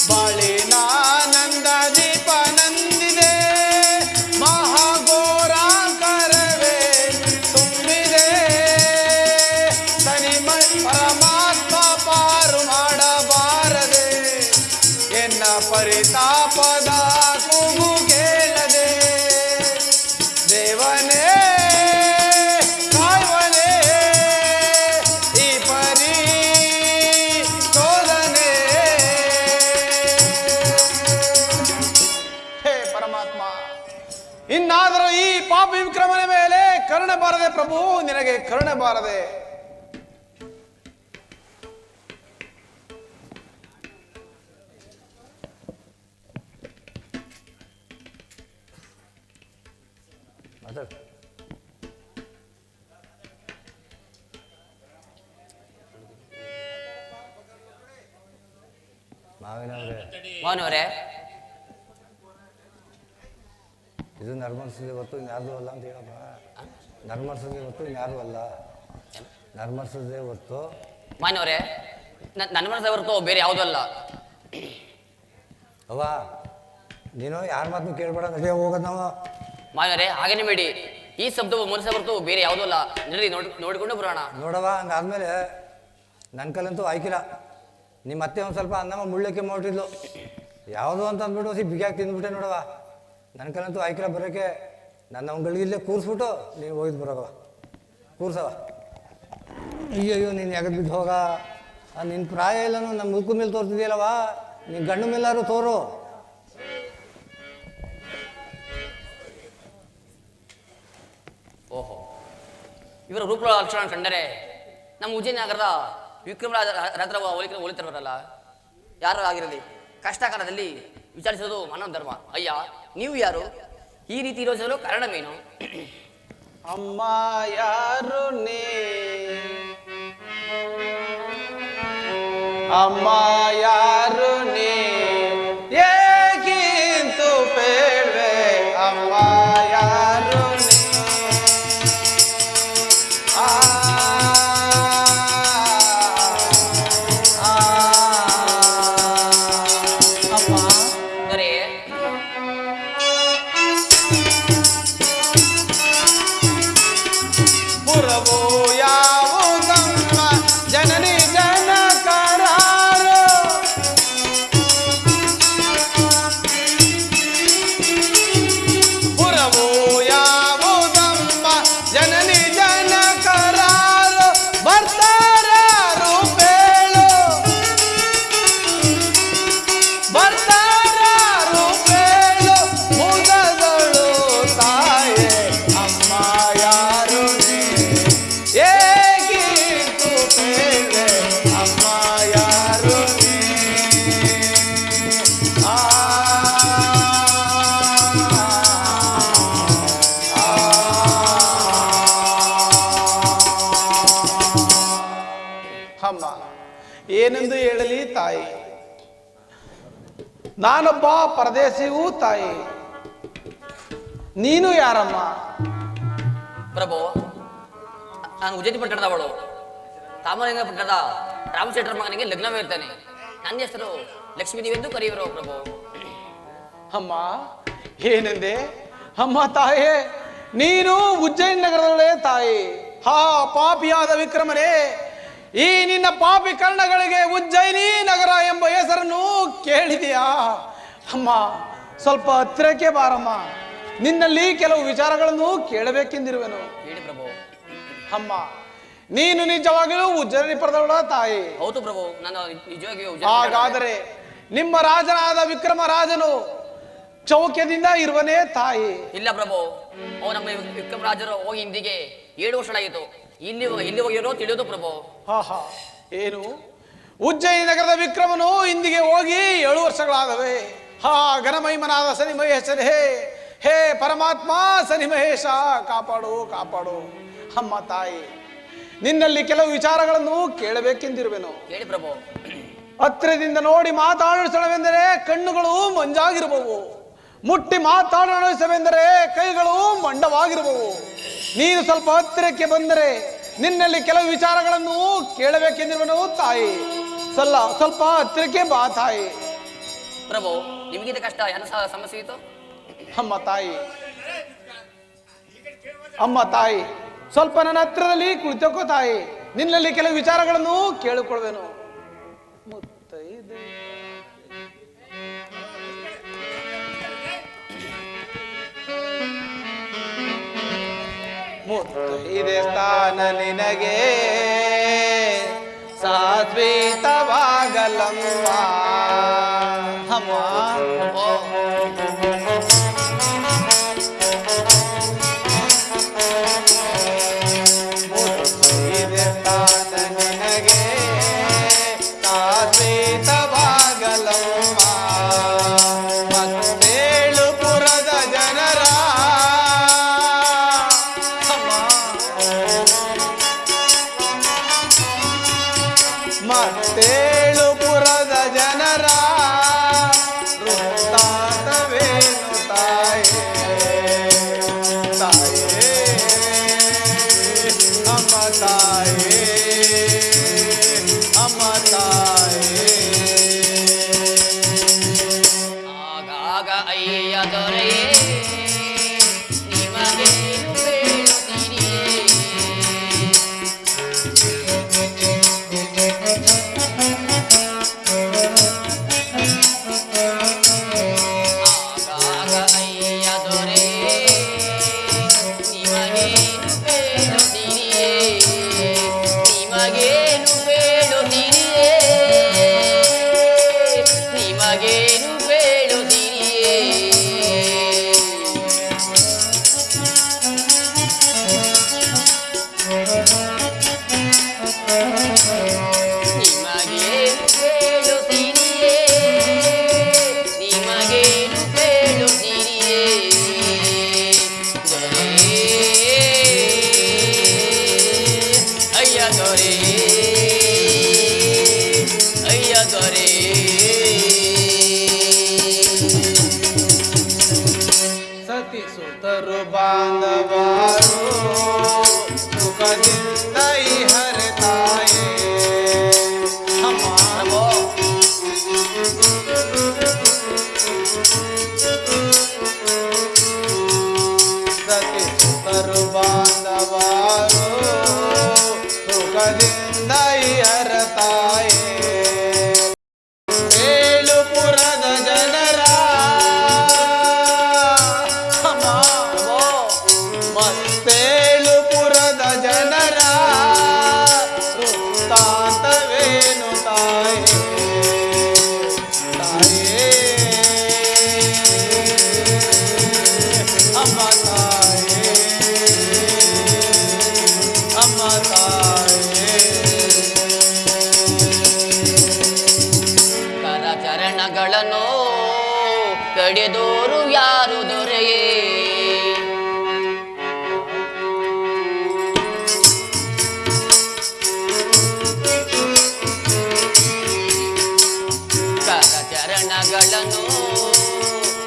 ಬಾಳಿನ ನಂದ ದೀಪ ನಂದಿದೆ, ಮಹಾಘೋರಾಂಕರವೇ ತುಂಬಿದೆ, ಪರಮಾತ್ಮ ಪಾರು ಮಾಡಬಾರದೆ, ಎನ್ನ ಪರಿತಾಪದ ಕೂಗು ಕೇಳದೆ, ದೇವನೇ ಕಾಯುವನೇ ಈ ಪರಿ ಶೋಧನೆ. ಹೇ ಪರಮಾತ್ಮ, ಇನ್ನಾದರೂ ಈ ಪಾಪಿ ವಿಕ್ರಮನ ಮೇಲೆ ಕರುಣೆ ಬಾರದೆ ಪ್ರಭು, ನಿನಗೆ ಕರುಣೆ ಬಾರದೆ. ಮಾತಾಡು. ಮಾವಿನವ್ರೆ, ಮಾನವರೇ, ಇದು ನರ್ಮರ್ಸಿಗೆ ಹೊತ್ತು ಇನ್ಯಾರ್ದು ಅಲ್ಲ ಅಂತ ಹೇಳಪ್ಪ. ನರ್ಮರ್ಸಿಗೆ ಹೊತ್ತು ಇನ್ಯಾರು ಅಲ್ಲ, ನರ್ಮರ್ಸದೇ ಹೊತ್ತು. ಮಾನವರೇ, ನನ್ನ ಮನಸ್ಸೇ ಹೊರತು ಬೇರೆ ಯಾವುದೂ ಅಲ್ಲ. ಅವ್ವ, ನೀನು ಯಾರ ಮಾತನ್ನು ಕೇಳ್ಬೇಡ, ನಡೆಯ ಹೋಗೋದು ನಾವು. ಮಾನವರೇ, ಹಾಗೇನೆ ಬೇಡಿ. ಈ ಶಬ್ದವು ಮನಸ್ಸೇ ಹೊರತು ಬೇರೆ ಯಾವುದೂ ಅಲ್ಲ. ನಡ್ರಿ, ನೋಡಿಕೊಂಡು ಬರೋಣ. ನೋಡವ, ಹಂಗಾದ್ಮೇಲೆ ನನ್ನ ಕಲ್ಲಂತೂ ಆಯ್ಕಿಲ್ಲ. ನಿಮ್ಮ ಅತ್ತೆ ಒಂದು ಸ್ವಲ್ಪ ಅನ್ನಮ್ಮ ಮುಳ್ಳಕ್ಕೆ ಮಾಡಿದ್ಲು, ಯಾವುದೋ ಅಂತ ಅಂದ್ಬಿಟ್ಟು ಹೊಸಿ ಬಿಗಿಯಾಗಿ ತಿಂದ್ಬಿಟ್ಟೆ ನೋಡವ. ನನ್ನ ಕಲ್ಲಂತೂ ಆಯ್ಕಿಲ್ಲ ಬರೋಕ್ಕೆ. ನನ್ನ ಅವ್ಗಳಿಗಿಲ್ಲೇ ಕೂರಿಸ್ಬಿಟ್ಟು ನೀವು ಹೋಗಿದ್ದು ಬರೋಗವ, ಕೂರ್ಸವ. ಅಯ್ಯಯ್ಯೋ, ನೀನು ಯಾಗದ್ ಬಿದ್ದು ಹೋಗ. ನಿನ್ನ ಪ್ರಾಯ ಎಲ್ಲನೂ ನಮ್ಮ ಮುಖ ಮೇಲೆ ತೋರ್ತಿದೆಯಲ್ಲವಾ, ನಿನ್ನ ಗಂಡು ಮೇಲಾರು ತೋರು. ಓಹೋ, ಇವರ ರೂಪ ಲಕ್ಷಣ ಕಂಡರೆ ನಮ್ಮ ಉಜ್ಜಯಿನಿ ನಗರದ ವಿಕ್ರಮರಾಜ ಹತ್ರ ಹೋಲಿತಿರಲ್ಲ, ಯಾರು ಆಗಿರಲಿ ಕಷ್ಟಕಾಲದಲ್ಲಿ ವಿಚಾರಿಸೋದು ಮಾನವ ಧರ್ಮ. ಅಯ್ಯ, ನೀವು ಯಾರು? ಈ ರೀತಿ ಇರೋಸಲು ಕಾರಣವೇನು? ಅಮ್ಮ ಯಾರು ನೀ, ಅಮ್ಮ ಯಾರು ನೀ, ಏಕಿಂತು ಬೇಡ್ವೆ ಅಮ್ಮ ಯಾರು ನೀ. ಅಮ್ಮ ದೊರೆ, ಪುರವು ಯಾವುದಮ್ಮ ಜನನಿ ಜನಕರಾರು, ಪುರವು ಯಾವುದಮ್ಮ ಜನನಿ ಜನಕರಾರು, ಬರ್ತಾರು ಬೇಳು, ಬರ್ತಾರು ಬೇಳು, ಮುದಗಳು ತಾಯೇ ಅಮ್ಮ ಯಾರು ನೀ, ಏಗಿತ್ತು ಬೇಳೆ ಅಮ್ಮ ಯಾರು ನೀ. ಅಮ್ಮ ಏನೆಂದು ಹೇಳಲಿ ತಾಯಿ, ನಾನೊಬ್ಬ ಪರದೇಶಿಯೂ ತಾಯಿ, ನೀನು ಯಾರಮ್ಮ? ಪ್ರಭು, ನಾನು ಉಜ್ಜಯಿನಿ ಪಟ್ಟಣದವಳು, ತಾಮಲಿಂಗ ಪಟ್ಟಣದ ರಾಮಶೆಟ್ಟರ ಮಗನಿಗೆ ಲಗ್ನವಿರ್ತೇನೆ. ನನ್ನ ಹೆಸರು ಲಕ್ಷ್ಮೀದೇವೆಂದು ಕರೆಯುವರು ಪ್ರಭು. ಅಮ್ಮ ಏನೆಂದೆ? ಅಮ್ಮ ತಾಯೇ, ನೀನು ಉಜ್ಜಯಿನಿ ನಗರದೊಳೇ ತಾಯಿ. ಹಾ ಪಾಪಿಯಾದ ವಿಕ್ರಮನೇ, ಈ ನಿನ್ನ ಪಾಪಿ ಕರ್ಣಗಳಿಗೆ ಉಜ್ಜಯಿನಿ ನಗರ ಎಂಬ ಹೆಸರನ್ನು ಕೇಳಿದೆಯಾ? ಅಮ್ಮ ಸ್ವಲ್ಪ ಹತ್ತಿರಕ್ಕೆ ಬಾರಮ್ಮ, ನಿನ್ನಲ್ಲಿ ಕೆಲವು ವಿಚಾರಗಳನ್ನು ಕೇಳಬೇಕೆಂದಿರುವೆನು. ಹೇಳಿ ಪ್ರಭು. ಅಮ್ಮ, ನೀನು ನಿಜವಾಗಿಯೂ ಉಜ್ಜಯಿನಿ ಪರದವಳ ತಾಯಿ? ಹೌದು ಪ್ರಭು, ನಾನು ನಿಜವಾಗಿಯೂ ಹಾಗಾದರೆ ನಿಮ್ಮ ರಾಜನಾದ ವಿಕ್ರಮ ರಾಜನು ಚೌಕ್ಯದಿಂದ ಇರುವನೇ ತಾಯಿ? ಇಲ್ಲ ಪ್ರಭು, ಅವು ನಮ್ಮ ವಿಕ್ರಮರಾಜರು ಹೋಗಿ ಹಿಂದಿಗೆ 7 ವರ್ಷಗಳಾಗಿತ್ತು. ಇಲ್ಲಿ ಹೋಗಿರೋ ತಿಳಿಯೋದು ಪ್ರಭು. ಹಾ ಹಾ, ಏನು ಉಜ್ಜಯಿನಿ ನಗರದ ವಿಕ್ರಮನು ಇಂದಿಗೆ ಹೋಗಿ 7 ವರ್ಷಗಳಾಗವೆ? ಹಾ ಘನಮಹಿಮನಾದ ಶನಿ ಮಹೇಶನೇ, ಹೇ ಪರಮಾತ್ಮ ಶನಿ ಮಹೇಶ, ಕಾಪಾಡು ಕಾಪಾಡು. ಅಮ್ಮ ತಾಯಿ, ನಿನ್ನಲ್ಲಿ ಕೆಲವು ವಿಚಾರಗಳನ್ನು ಕೇಳಬೇಕೆಂದಿರುವೆನು. ಹೇಳಿ ಪ್ರಭು. ಹತ್ತಿರದಿಂದ ನೋಡಿ ಮಾತಾಡೋ ಸ್ಥಳವೆಂದರೆ ಕಣ್ಣುಗಳು ಮಂಜಾಗಿರುವವು, ಮುಟ್ಟಿ ಮಾತಾಡೋಸವೆಂದರೆ ಕೈಗಳು ಮಂಡವಾಗಿರುವವು. ನೀನು ಸ್ವಲ್ಪ ಹತ್ತಿರಕ್ಕೆ ಬಂದರೆ ನಿನ್ನಲ್ಲಿ ಕೆಲವು ವಿಚಾರಗಳನ್ನು ಕೇಳಬೇಕೆಂದಿರುವನು ತಾಯಿ. ಸ್ವಲ್ಪ ಹತ್ತಿರಕ್ಕೆ ಬಾ ತಾಯಿ. ಪ್ರಭು, ನಿಮಗಿದ ಕಷ್ಟ ಏನು ಸಮಸ್ಯೆ ಇತ್ತು? ಅಮ್ಮ ತಾಯಿ, ಅಮ್ಮ ತಾಯಿ, ಸ್ವಲ್ಪ ನನ್ನ ಹತ್ತಿರದಲ್ಲಿ ಕುಳಿತುಕೋ ತಾಯಿ, ನಿನ್ನಲ್ಲಿ ಕೆಲವು ವಿಚಾರಗಳನ್ನು ಕೇಳಿಕೊಳ್ಳುವೆನು. ಮುತ್ತೈದೆ ಮುತ್ತೈದೆ ಸ್ಥಾನ ನಿನಗೆ ಶಾಶ್ವತವಾಗಲಮ್ಮ. ಅಮ್ಮ ಮುತ್ತೈದೆ ಸ್ಥಾನ ನಿನಗೆ ಶಾಶ್ವತವಾಗಲಮ್ಮ. ಮತ್ತೇಳು ಪುರದ ಜನರ ಮತ್ತೇಳು ಪುರದ ಜನರ ವೃತ್ತಾಂತವೇನು ತಾಯೇ, ತಾಯೇ ಅಮ್ಮ ತಾಯೇ, ಅಮ್ಮ ತಾಯೇ. ಆಗಾಗ ಅಯ್ಯ ದೊರೆಯೇ, ನಿಮಗೇನು ಹೇಳುತ್ತೀರಿಯೇ? ದೊರೆ ಅಯ್ಯ ದೊರೆ ಸತಿ ಸುತರು ಬಾಂಧವರು ಸುಖದಿಂದ ಹರೆ ತಾಯೇ ಅಮ್ಮ ಪ್ರಭೋ ಸತಿ ಸುತರು ಬಾಂಧವರು ಸುಖದಿಂದ ಹರ ತಾಯೇ ಬೇಲುಪುರದ ಜನರ ಅಮ್ಮ ಪ್ರಭೋ ಮತ್ತೇಳುಪುರದ ಜನರ ವೃತ್ತಾಂತವೇನು ತಾಯೇ ತಾಯೇ ಅಮ್ಮ ತಾಯೇ ಅಮ್ಮ ತಾಯೇ ಕರಚರಣಗಳನ್ನು ಕಡೆದೋರು ಯಾರು ದೊರೆಯೇ ಕರಚರಣಗಳನ್ನು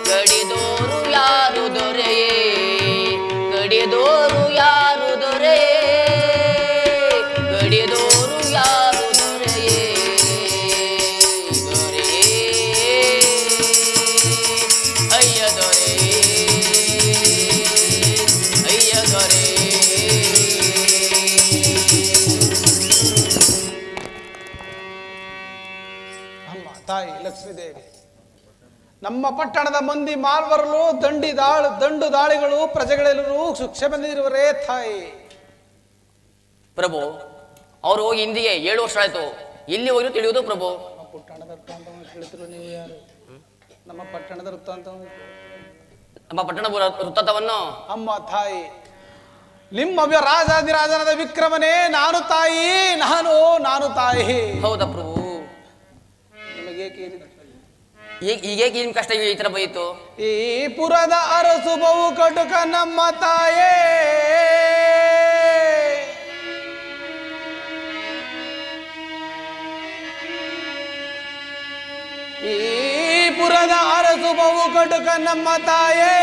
ಕಡಿದೋರು ಯಾರು ದೊರೆಯೇ ಕಡಿದೋರು ಯಾರು ದೊರೆಯೇ ಕಡಿದೋರು ಯಾರು ದೊರೆಯೇ ದೊರೆಯೇ ಅಯ್ಯ ದೊರೆಯೇ ಅಯ್ಯ ದೊರೆಯೇ ಅಮ್ಮ ತಾಯಿ ಲಕ್ಷ್ಮೀದೇವಿ, ನಮ್ಮ ಪಟ್ಟಣದ ಮಂದಿ ಮಾಲ್ವರಲು ದಂಡು ದಾಳಿಗಳು ಪ್ರಜೆಗಳೆಲ್ಲರೂ ಕ್ಷಮೆಂದಿರುವರೇ ತಾಯಿ. ಪ್ರಭು ಅವರು ಹೋಗಿ ಹಿಂದಿಗೆ 7 ವರ್ಷ ಆಯ್ತು. ಇಲ್ಲಿ ಹೋಗಿ ತಿಳಿಯುವುದು ಪ್ರಭು. ನಮ್ಮ ಪಟ್ಟಣದ ವೃತ್ತಾಂತವನ್ನು ಕೇಳ್ತಿರೋ ನೀವು ಯಾರು? ನಮ್ಮ ಪಟ್ಟಣದ ವೃತ್ತಾಂತವನ್ನು ನಮ್ಮ ಪಟ್ಟಣ ವೃತ್ತಾಂತವನ್ನು ಅಮ್ಮ ತಾಯಿ, ನಿಮ್ಮ ರಾಜಾದಿರಾಜನಾದ ವಿಕ್ರಮನೇ ನಾನು ತಾಯಿ, ನಾನು ತಾಯಿ. ಹೌದಾ ಪ್ರಭು? ನಿಮಗೇಕೆ ಈಗೇಕೆ ನಿಮ್ ಕಷ್ಟ ಈ ತರ ಬೈತು? ಈ ಪುರದ ಅರಸು ಬಹು ಕಟುಕ ನಮ್ಮ ತಾಯೇ. ಈ ಪುರದ ಅರಸು ಬಹು ಕಟುಕ ನಮ್ಮ ತಾಯೇ.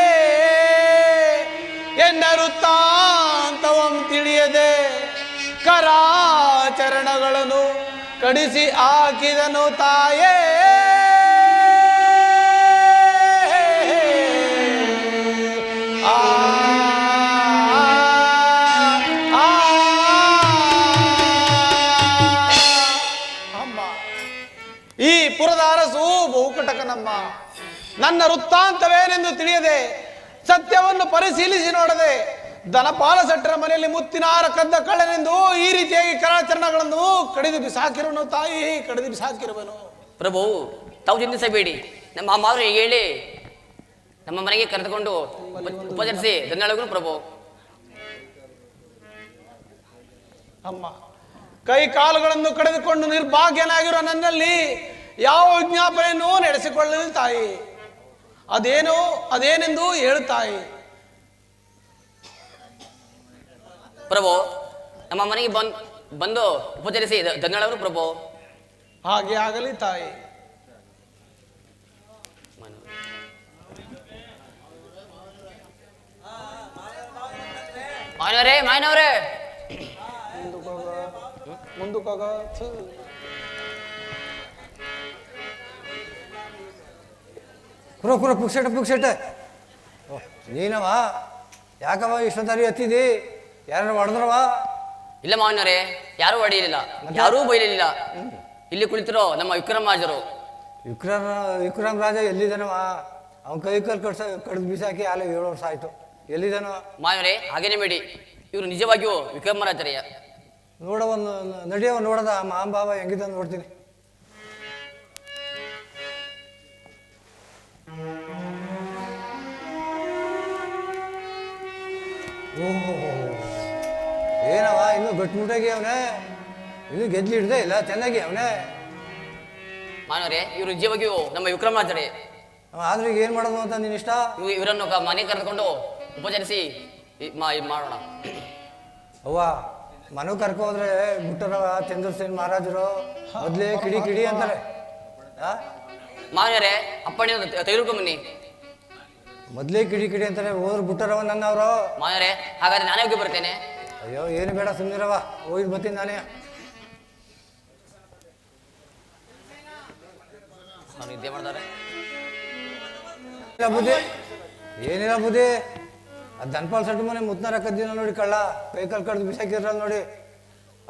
ಎನ್ನ ವೃತ್ತಾಂತವಂ ತಿಳಿಯದೆ ಕರಾಚರಣಗಳನ್ನು ಕಡಿಸಿ ಹಾಕಿದನು ತಾಯೇ. ಅಮ್ಮ, ಈ ಪುರದ ಅರಸು ಬಹುಕಟಕನಮ್ಮ. ನನ್ನ ವೃತ್ತಾಂತವೇನೆಂದು ತಿಳಿಯದೆ ಸತ್ಯವನ್ನು ಪರಿಶೀಲಿಸಿ ನೋಡದೆ ದನಪಾಲ ಶೆಟ್ಟರ ಮನೆಯಲ್ಲಿ ಮುತ್ತಿನಾರ ಕದ್ದ ಕಳ್ಳನೆಂದು ಈ ರೀತಿಯಾಗಿ ಕರಾಚರಣಗಳನ್ನು ಕಡಿದು ಬಿಸಾಕಿರುವನು ತಾಯಿ, ಕಡಿದು ಬಿಸಾಕಿರುವನು. ಪ್ರಭು ತಾವು ಚಿಂತಿಸಬೇಡಿ. ನಮ್ಮ ಮಾವರಿಗೆ ಹೇಳಿ ನಮ್ಮ ಮನೆಗೆ ಕರೆದುಕೊಂಡು ಉಪಚರಿಸಿ ಧನ್ಯವಾದಗಳು ಪ್ರಭು. ಅಮ್ಮ, ಕೈ ಕಾಲುಗಳನ್ನು ಕಳೆದುಕೊಂಡು ನಿರ್ಭಾಗ್ಯನಾಗಿರುವ ನನ್ನಲ್ಲಿ ಯಾವ ವಿಜ್ಞಾಪನೆಯನ್ನು ನಡೆಸಿಕೊಳ್ಳಲಿ ತಾಯಿ. ಅದೇನೆಂದು ಹೇಳುತ್ತಾಯಿ. ಪ್ರಭು ನಮ್ಮ ಮನೆಗೆ ಬಂದು ಉಪಚರಿಸಿ ಧನ್ಯವಾದಗಳು ಪ್ರಭು. ಹಾಗೆ ಆಗಲಿ ತಾಯಿ. ಮಾಯನವರೇ ಮುಂದಕ್ಕೋಗ ಕುರ ಪುಕ್ಸೆಟ ನೀನವ ಯಾಕವ ಇಷ್ಟೊತ್ತರಿ ಹತ್ತಿದಿ? ಯಾರು ಹೊಡೆದ್ರವ? ಇಲ್ಲ ಮಾವನವರೇ, ಯಾರೂ ಹೊಡೆಯಲಿಲ್ಲ, ಯಾರೂ ಬೈಲಿಲ್ಲ. ಇಲ್ಲಿ ಕುಳಿತಿರೋ ನಮ್ಮ ವಿಕ್ರಮರಾಜರು. ವಿಕ್ರಮ್ ರಾಜ ಎಲ್ಲಿದ್ದಾನವ? ಅವನ ಕೈ ಕಾಲು ಕಡ್ದು ಬಿಸಾಕಿ ಅಲ್ಲ 7 ವರ್ಷ ಆಯ್ತು. ಎಲ್ಲಿದ್ದಾನವ? ಮಾವನವರೇ ಹಾಗೇನೆ ಬೇಡಿ, ಇವರು ನಿಜವಾಗಿಯೂ ವಿಕ್ರಮರಾಜರಯ್ಯ. ನೋಡವ ನಡೆಯವ, ನೋಡದ ಮಾಂಬಾವ ಹೆಂಗಿದ್ದ ನೋಡ್ತೀನಿ. ಓಹೋ, ಏನವ ಇನ್ನು ಗಟ್ಮುಟ್ಟಾಗಿ ಅವನೇ, ಇನ್ನು ಗೆದ್ಲಿ ಹಿಡ್ದೆ ಇಲ್ಲ, ಚೆನ್ನಾಗಿ ಅವನೇ. ಮಾನವರೇ ಇವರು ನಿಜವಾಗಿಯೂ ನಮ್ಮ ವಿಕ್ರಮರಾಜರೇ. ಆದ್ರೆ ಈಗ ಏನ್ ಮಾಡೋದು ಅಂತ ನೀನ್ ಇಷ್ಟ? ಇವರನ್ನು ಮನೆಗೆ ಕರೆದುಕೊಂಡು ಉಪಚರಿಸಿ ಮಾಡೋಣ. ಅವ್ವ ಮನು ಕರ್ಕೋದ್ರೆ ಬಿಟ್ಟರವ ಚಂದ್ರಸೇನ್ ಮಹಾರಾಜರು ಮೊದ್ಲೇ ಕಿಡಿ ಕಿಡಿ ಅಂತಾರೆ. ಮಾವನರೇ ಅಪ್ಪಣೆ ತೆಗೆದುಕೊಂಡು ಬನ್ನಿ. ಮೊದ್ಲೇ ಕಿಡಿ ಕಿಡಿ ಅಂತಾರೆ, ಹೋದ್ರು ಬಿಟ್ಟರವ ನನ್ನ ಅವರು. ಮಾವನರೇ ಹಾಗಾದ್ರೆ ನಾನೇ ಹೋಗಿ ಬರ್ತೇನೆ. ಅಯ್ಯೋ ಏನು ಬೇಡ ಸುಮ್ಮನಿರವ, ಹೋಗಿ ಬರ್ತೀನಿ ನಾನೇ. ನಾನು ನಿದ್ದೆ ಮಾಡ್ತಾರೆ ಬುದ್ಧಿ ಏನಿಲ್ಲ ಬುದ್ಧಿ, ಅದು ಧನ್ಪಾಲ್ ಸೆಟ್ ಮನೆ ಮುತ್ನಾರ ಕದ್ದಿನ ನೋಡಿ ಕಳ್ಳ, ಕೈಕಾಲು ಕಡ್ದು ಬಿಸಾಕಿರಲ್ಲ ನೋಡಿ,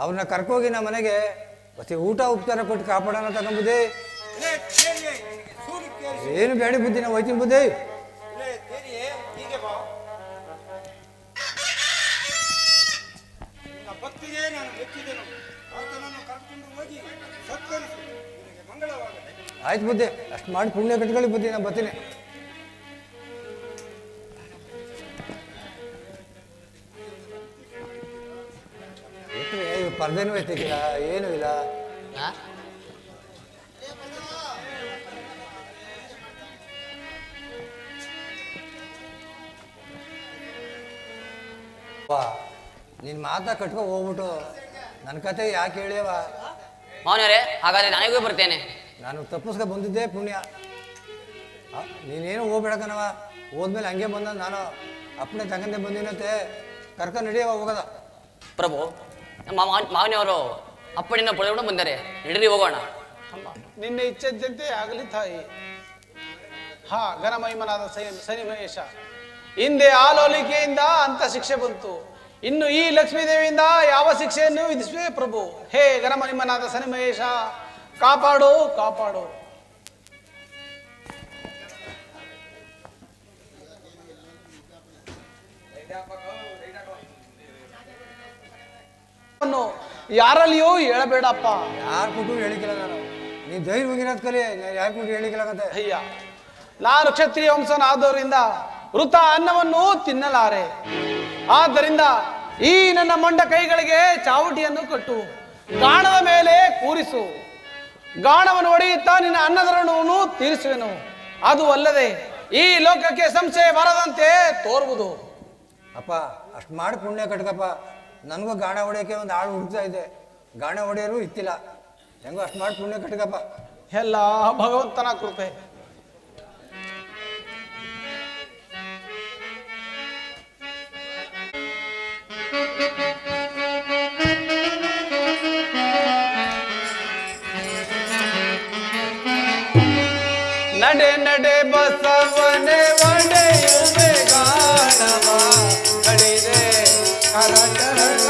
ಅವ್ರನ್ನ ಕರ್ಕೋಗಿ ನಮ್ಮ ಮನೆಗೆ ಮತ್ತೆ ಊಟ ಉಪಚಾರ ಕೊಟ್ಟು ಕಾಪಾಡೋಣ ತಗೊಂಬುದ್ದಿ. ಏನು ಬೇಡಿ ಬುದ್ಧಿ, ನಾವು ಹೋಯ್ತೀನಿ ಬುದ್ಧಿ. ಆಯ್ತು ಬುದ್ಧಿ, ಅಷ್ಟು ಮಾಡಿ ಪುಣ್ಯ ಕಟ್ಕೊಳ್ಳಿ ಬುದ್ಧಿ, ನಾನು ಬರ್ತೀನಿ. ಪರ್ದೇನೂ ಎತ್ತಿಕ್ಕಿಲ್ಲ, ಏನೂ ಇಲ್ಲ. ವಾ ನಿನ್ನ ಮಾತಾ ಕಟ್ಕೊ ಹೋಗ್ಬಿಟ್ಟು ನನ್ನ ಕತೆ ಯಾಕೆ ಹೇಳಿಯವ? ಮಾವನರೇ ಹಾಗಾದ್ರೆ ನಾನೇ ಹೋಗಿ ಬರ್ತೇನೆ. ನಾನು ತಪ್ಪಿಸ್ಕೊ ಬಂದಿದ್ದೆ ಪುಣ್ಯ. ನೀನೇನು ಹೋಗ್ಬೇಡಕನವ, ಹೋದ್ಮೇಲೆ ಹಂಗೆ ಬಂದ ನಾನು ಅಪ್ಪನೇ ತಗೊಂಡೆ ಬಂದಿನಂತೆ, ಕರ್ಕೊಂಡು ನಡಿಯವ ಹೋಗೋದ. ಪ್ರಭು ನಮ್ಮ ಮಾವನವರು ಅಪ್ಪಣಿನ ಪಡೆದುಕೊಂಡು ಬಂದರೆ ನಡೀರಿ ಹೋಗೋಣ. ಅಮ್ಮ ನಿನ್ನೆ ಇಚ್ಛೆದ್ದಂತೆ ಆಗಲಿ ತಾಯಿ. ಹಾ ಘನಮಹಿಮನಾದ ಶನಿ ಮಹೇಶ, ಹಿಂದೆ ಆಲೋಲಿಕೆಯಿಂದ ಅಂತ ಶಿಕ್ಷೆ ಬಂತು, ಇನ್ನು ಈ ಲಕ್ಷ್ಮೀದೇವಿಯಿಂದ ಯಾವ ಶಿಕ್ಷೆಯನ್ನು ವಿಧಿಸುವೆ ಪ್ರಭು. ಹೇ ಘನಮಹಿಮನಾದ ಶನಿ ಮಹೇಶ, ಕಾಪಾಡು ಕಾಪಾಡು. ಯಾರಲ್ಲಿಯೂ ಹೇಳಬೇಡಪ್ಪ. ಯಾರು ಕೊಟ್ಟು ಹೇಳಿಕಿಲ್ಲ ನಾನು, ನೀ ಧೈರ್ಯ ಹೋಗಿರೋದ್ ಕಲಿ, ಯಾರು ಕೊಟ್ಟು ಹೇಳಿಕಿಲ್ಲಕತ್ತೆ. ಅಯ್ಯ, ನಾನು ಕ್ಷತ್ರಿಯ ವಂಶನಾದವರಿಂದ ವೃತ ಅನ್ನವನ್ನು ತಿನ್ನಲಾರೆ. ಆದ್ದರಿಂದ ಈ ನನ್ನ ಮೊಂಡ ಕೈಗಳಿಗೆ ಚಾವಟಿಯನ್ನು ಕಟ್ಟು, ಗಾಣದ ಮೇಲೆ ಕೂರಿಸು, ಗಾಣವನ್ನು ಹೊಡೆಯುತ್ತಾ ನಿನ್ನ ಅನ್ನದರಣವನ್ನು ತೀರಿಸುವೆನು. ಅದು ಅಲ್ಲದೆ ಈ ಲೋಕಕ್ಕೆ ಸಂಶಯ ಬರದಂತೆ ತೋರುವುದು. ಅಪ್ಪ ಅಷ್ಟು ಮಾಡಿ ಪುಣ್ಯ ಕಟ್ಕಪ್ಪ, ನನಗೂ ಗಾಣ ಹೊಡೆಯೋಕೆ ಒಂದು ಆಳು ಹುಡುಕ್ತಾ ಇದೆ, ಗಾಣ ಹೊಡೆಯೋರು ಇತ್ತಿಲ್ಲ, ಹೆಂಗೋ ಅಷ್ಟು ಮಾಡಿ ಪುಣ್ಯ ಕಟ್ಕಪ್ಪ. ಎಲ್ಲ ಭಗವಂತನ ಕೃಪೆ. ನಡೆ ನಡೆ ಬಸವನೆ ಒಡೆಯುವೆ ಗಾಣವ ಕಡಿದೆ ಕರಚರಣ.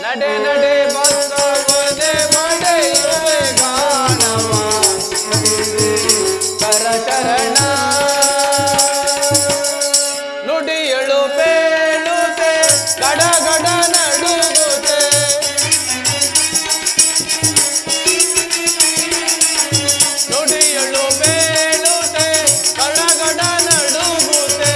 ನಡೆ ನಡೆ ಬಸವನೆ ಒಡೆಯುವೆ ಗಾಣವ ಕಡಿದೆ ಕರಚರಣ. ನುಡಿಯಳು ಬೇಳುತ್ತೆ ಗಡ ಗಡ ನಡುಗುತ್ತೆ, ನುಡಿಯಳು ಬೇಳುತ್ತೆ ಗಡ ಗಡ ನಡುಗುತ್ತೆ.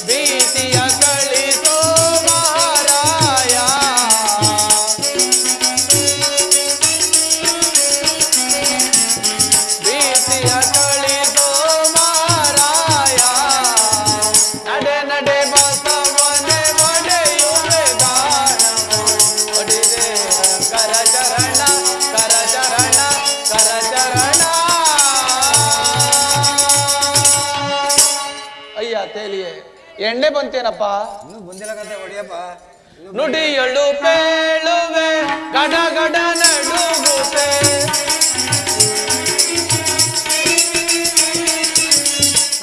ಭೀತಿಯ ಕಳಿಸೋ ಮಹಾರಾಯ, ಭೀತಿಯ ಕಳಿಸೋ ಮಹಾರಾಯ. ನಡೆ ನಡೆ ಬಸವನೆ ಒಡೆಯುವೆ ಗಾಣವ ಒಡೆದೆ ಕರಚರಣ ಕರಚರಣ ಕರಚರಣ. ಅಯ್ಯ ತೇಲಿಯೇ ಎಣ್ಣೆ ಬಂತೇನಪ್ಪ? ಇನ್ನೂ ಬಂದಿಲ್ಲ ಕತೆ ಹೊಡಿಯಪ್ಪ. ನುಡಿಯಳು ಪೇಳುವೆ ಗಡ ಗಡ ನಡುಗುತ್ತೆ,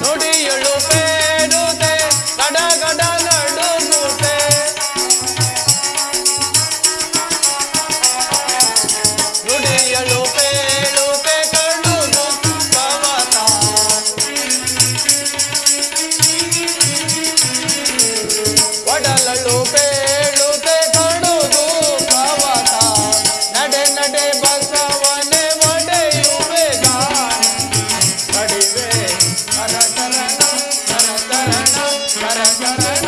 ನುಡಿಯಳು ಪೇಳುತ್ತೆ ಗಡ ಗಡ ನಡುಗುತ್ತೆ. ನುಡಿಯಳು ಪೇಳುತ್ತೆ ಕಡುದು ಪವನ, ಒಡಲಳು ಪೇಳುತ್ತೆ ಕಡುದು ಪವನ. ನಡೆ ನಡೆ ಬಸವನೆ ಒಡೆಯುವೆ ಗಾಣ ಕಡಿವೆ ಕರಚರಣ ಕರಚರಣ ಕರಚರಣ.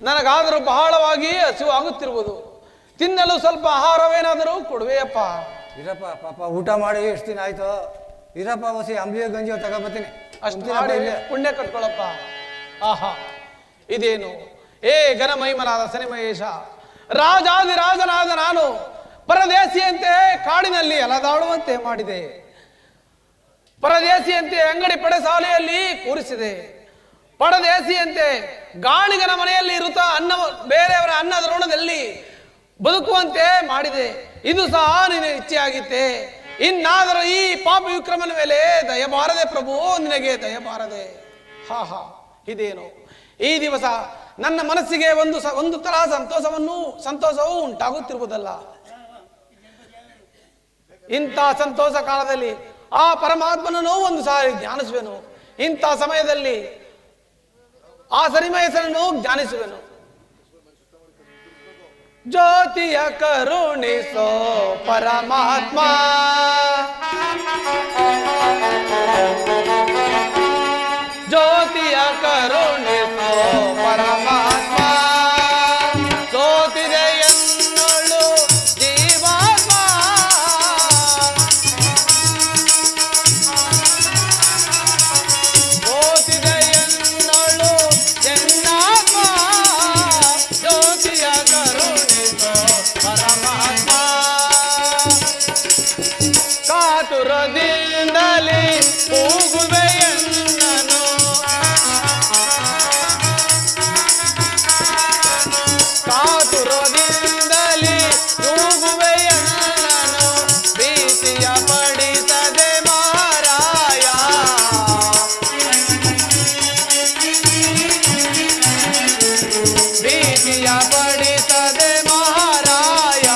ನನಗಾದರೂ ಬಹಳವಾಗಿ ಹಸಿವು ಆಗುತ್ತಿರುವುದು. ತಿನ್ನಲು ಸ್ವಲ್ಪ ಆಹಾರವೇನಾದರೂ ಕೊಡುವೆಯಪ್ಪ. ಇರಪ್ಪ, ಪಾಪ ಊಟ ಮಾಡಿ ಎಷ್ಟು ದಿನ ಆಯ್ತು. ಇರಪ್ಪ, ಹೊಸಿ ಅಂಬ್ಲಿಯೋ ಗಂಜಿಯೋ ತಗೋಬತ್ತೀನಿ. ಅಷ್ಟು ಮಾಡಿ ಪುಣ್ಯ ಕಟ್ಕೊಳ್ಳಪ್ಪ. ಆಹಾ, ಇದೇನು ಏ ಘನಮಹಿಮನಾದ ಶನಿಮಹೇಶ, ರಾಜಾದಿರಾಜನಾದ ನಾನು ಪರದೇಶಿಯಂತೆ ಕಾಡಿನಲ್ಲಿ ಅಲದಾಡುವಂತೆ ಮಾಡಿದೆ. ಪರದೇಶಿಯಂತೆ ಅಂಗಡಿ ಪಡೆಸಾಲೆಯಲ್ಲಿ ಕೂರಿಸಿದೆ. ಪರದೇಶಿಯಂತೆ ಗಾಣಿಗನ ಮನೆಯಲ್ಲಿ ಇರುತ್ತಾ ಬೇರೆಯವರ ಅನ್ನದ ಋಣದಲ್ಲಿ ಬದುಕುವಂತೆ ಮಾಡಿದೆ. ಇದು ಸಹ ನಿನ್ನ ಇಚ್ಛೆಯಾಗಿತ್ತೆ. ಇನ್ನಾದರೂ ಈ ಪಾಪ ವಿಕ್ರಮನ ಮೇಲೆ ದಯಬಾರದೆ ಪ್ರಭು, ನಿನಗೆ ದಯಬಾರದೆ. ಹಾ ಹಾ, ಇದೇನು ಈ ದಿವಸ ನನ್ನ ಮನಸ್ಸಿಗೆ ಒಂದು ತರ ಸಂತೋಷವೂ ಉಂಟಾಗುತ್ತಿರುವುದಲ್ಲ. ಇಂಥ ಸಂತೋಷ ಕಾಲದಲ್ಲಿ ಆ ಪರಮಾತ್ಮನನ್ನು ಒಂದು ಸಾರಿ ಧ್ಯಾನಿಸುವೆನು. ಇಂಥ ಸಮಯದಲ್ಲಿ ಆ ಶನಿಮಹೇಶನನ್ನು ಧ್ಯಾನಿಸುವೆನು. ಜ್ಯೋತಿಯ ಕರುಣಿಸೋ ಪರಮಾತ್ಮ, ಜ್ಯೋತಿಯ ಕರುಣಿಸೋ ಪರಮಾತ್ಮ, ಸೋತಿದೆ ಎನ್ನಳು ಜೀವಾತ್ಮ, ಸೋತಿದೆ ಎನ್ನಳು ಜನ್ನಾತ್ಮ, ಜ್ಯೋತಿಯ ಕರುಣಿಸೋ ಪರಮಾತ್ಮ, ಕಾತುರದಿಂದಲೇ ಕೂಗುವೆಯನ್ನನು, ಕಾತುರದಿಂದಲೇ ಕೂಗುವೆಯನ್ನನು, ಭೀತಿಯ ಪಡಿಸದೆ ಮಾರಾಯ, ಭೀತಿಯ ಪಡಿಸದೆ ಮಾರಾಯ,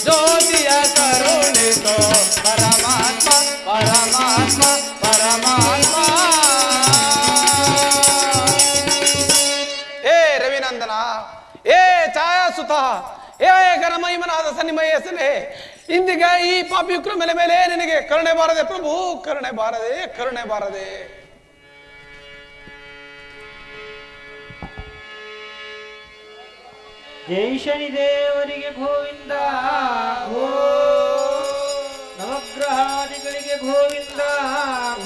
ಜ್ಯೋತಿಯ ಕರುಣಿಸೋ ಪರಮಾತ್ಮ, ಪರಮಾತ್ಮ, ಪರಮಾತ್ಮ. ಏ ರವಿನಂದನ, ಏ ಛಾಯಾಸುತ, ಏ ಘನಮಹಿಮನಾದ ಶನಿಮಹೇಶನೇ, ಇಂದಿಗೆ ಈ ಪಾಪಿ ವಿಕ್ರಮನ ಮೇಲೆ ನಿನಗೆ ಕರುಣೆ ಬಾರದೆ ಪ್ರಭು, ಕರುಣೆ ಬಾರದೆ, ಕರುಣೆ ಬಾರದೆ. ಜೈ ಶನಿದೇವರಿಗೆ ಗೋವಿಂದ, ಗೋ ನವಗ್ರಹಾದಿಗಳಿಗೆ ಗೋವಿಂದ,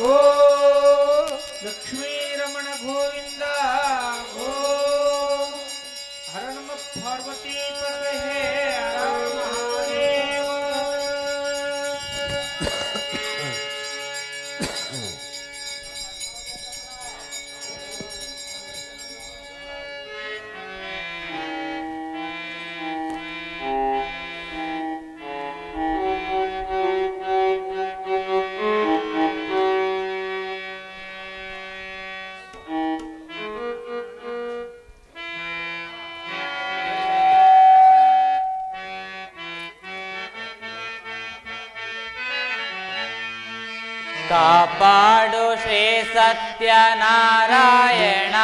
ಗೋ ಲಕ್ಷ್ಮೀರಮಣ ಗೋವಿಂದ, ಗೋ ಹರ ನಮಃ ಪಾರ್ವತಿ ಪರಮೇ ಹರ ಮಹಾದೇವ. ಕಾಪಾಡು ಶ್ರೀ ಸತ್ಯನಾರಾಯಣ,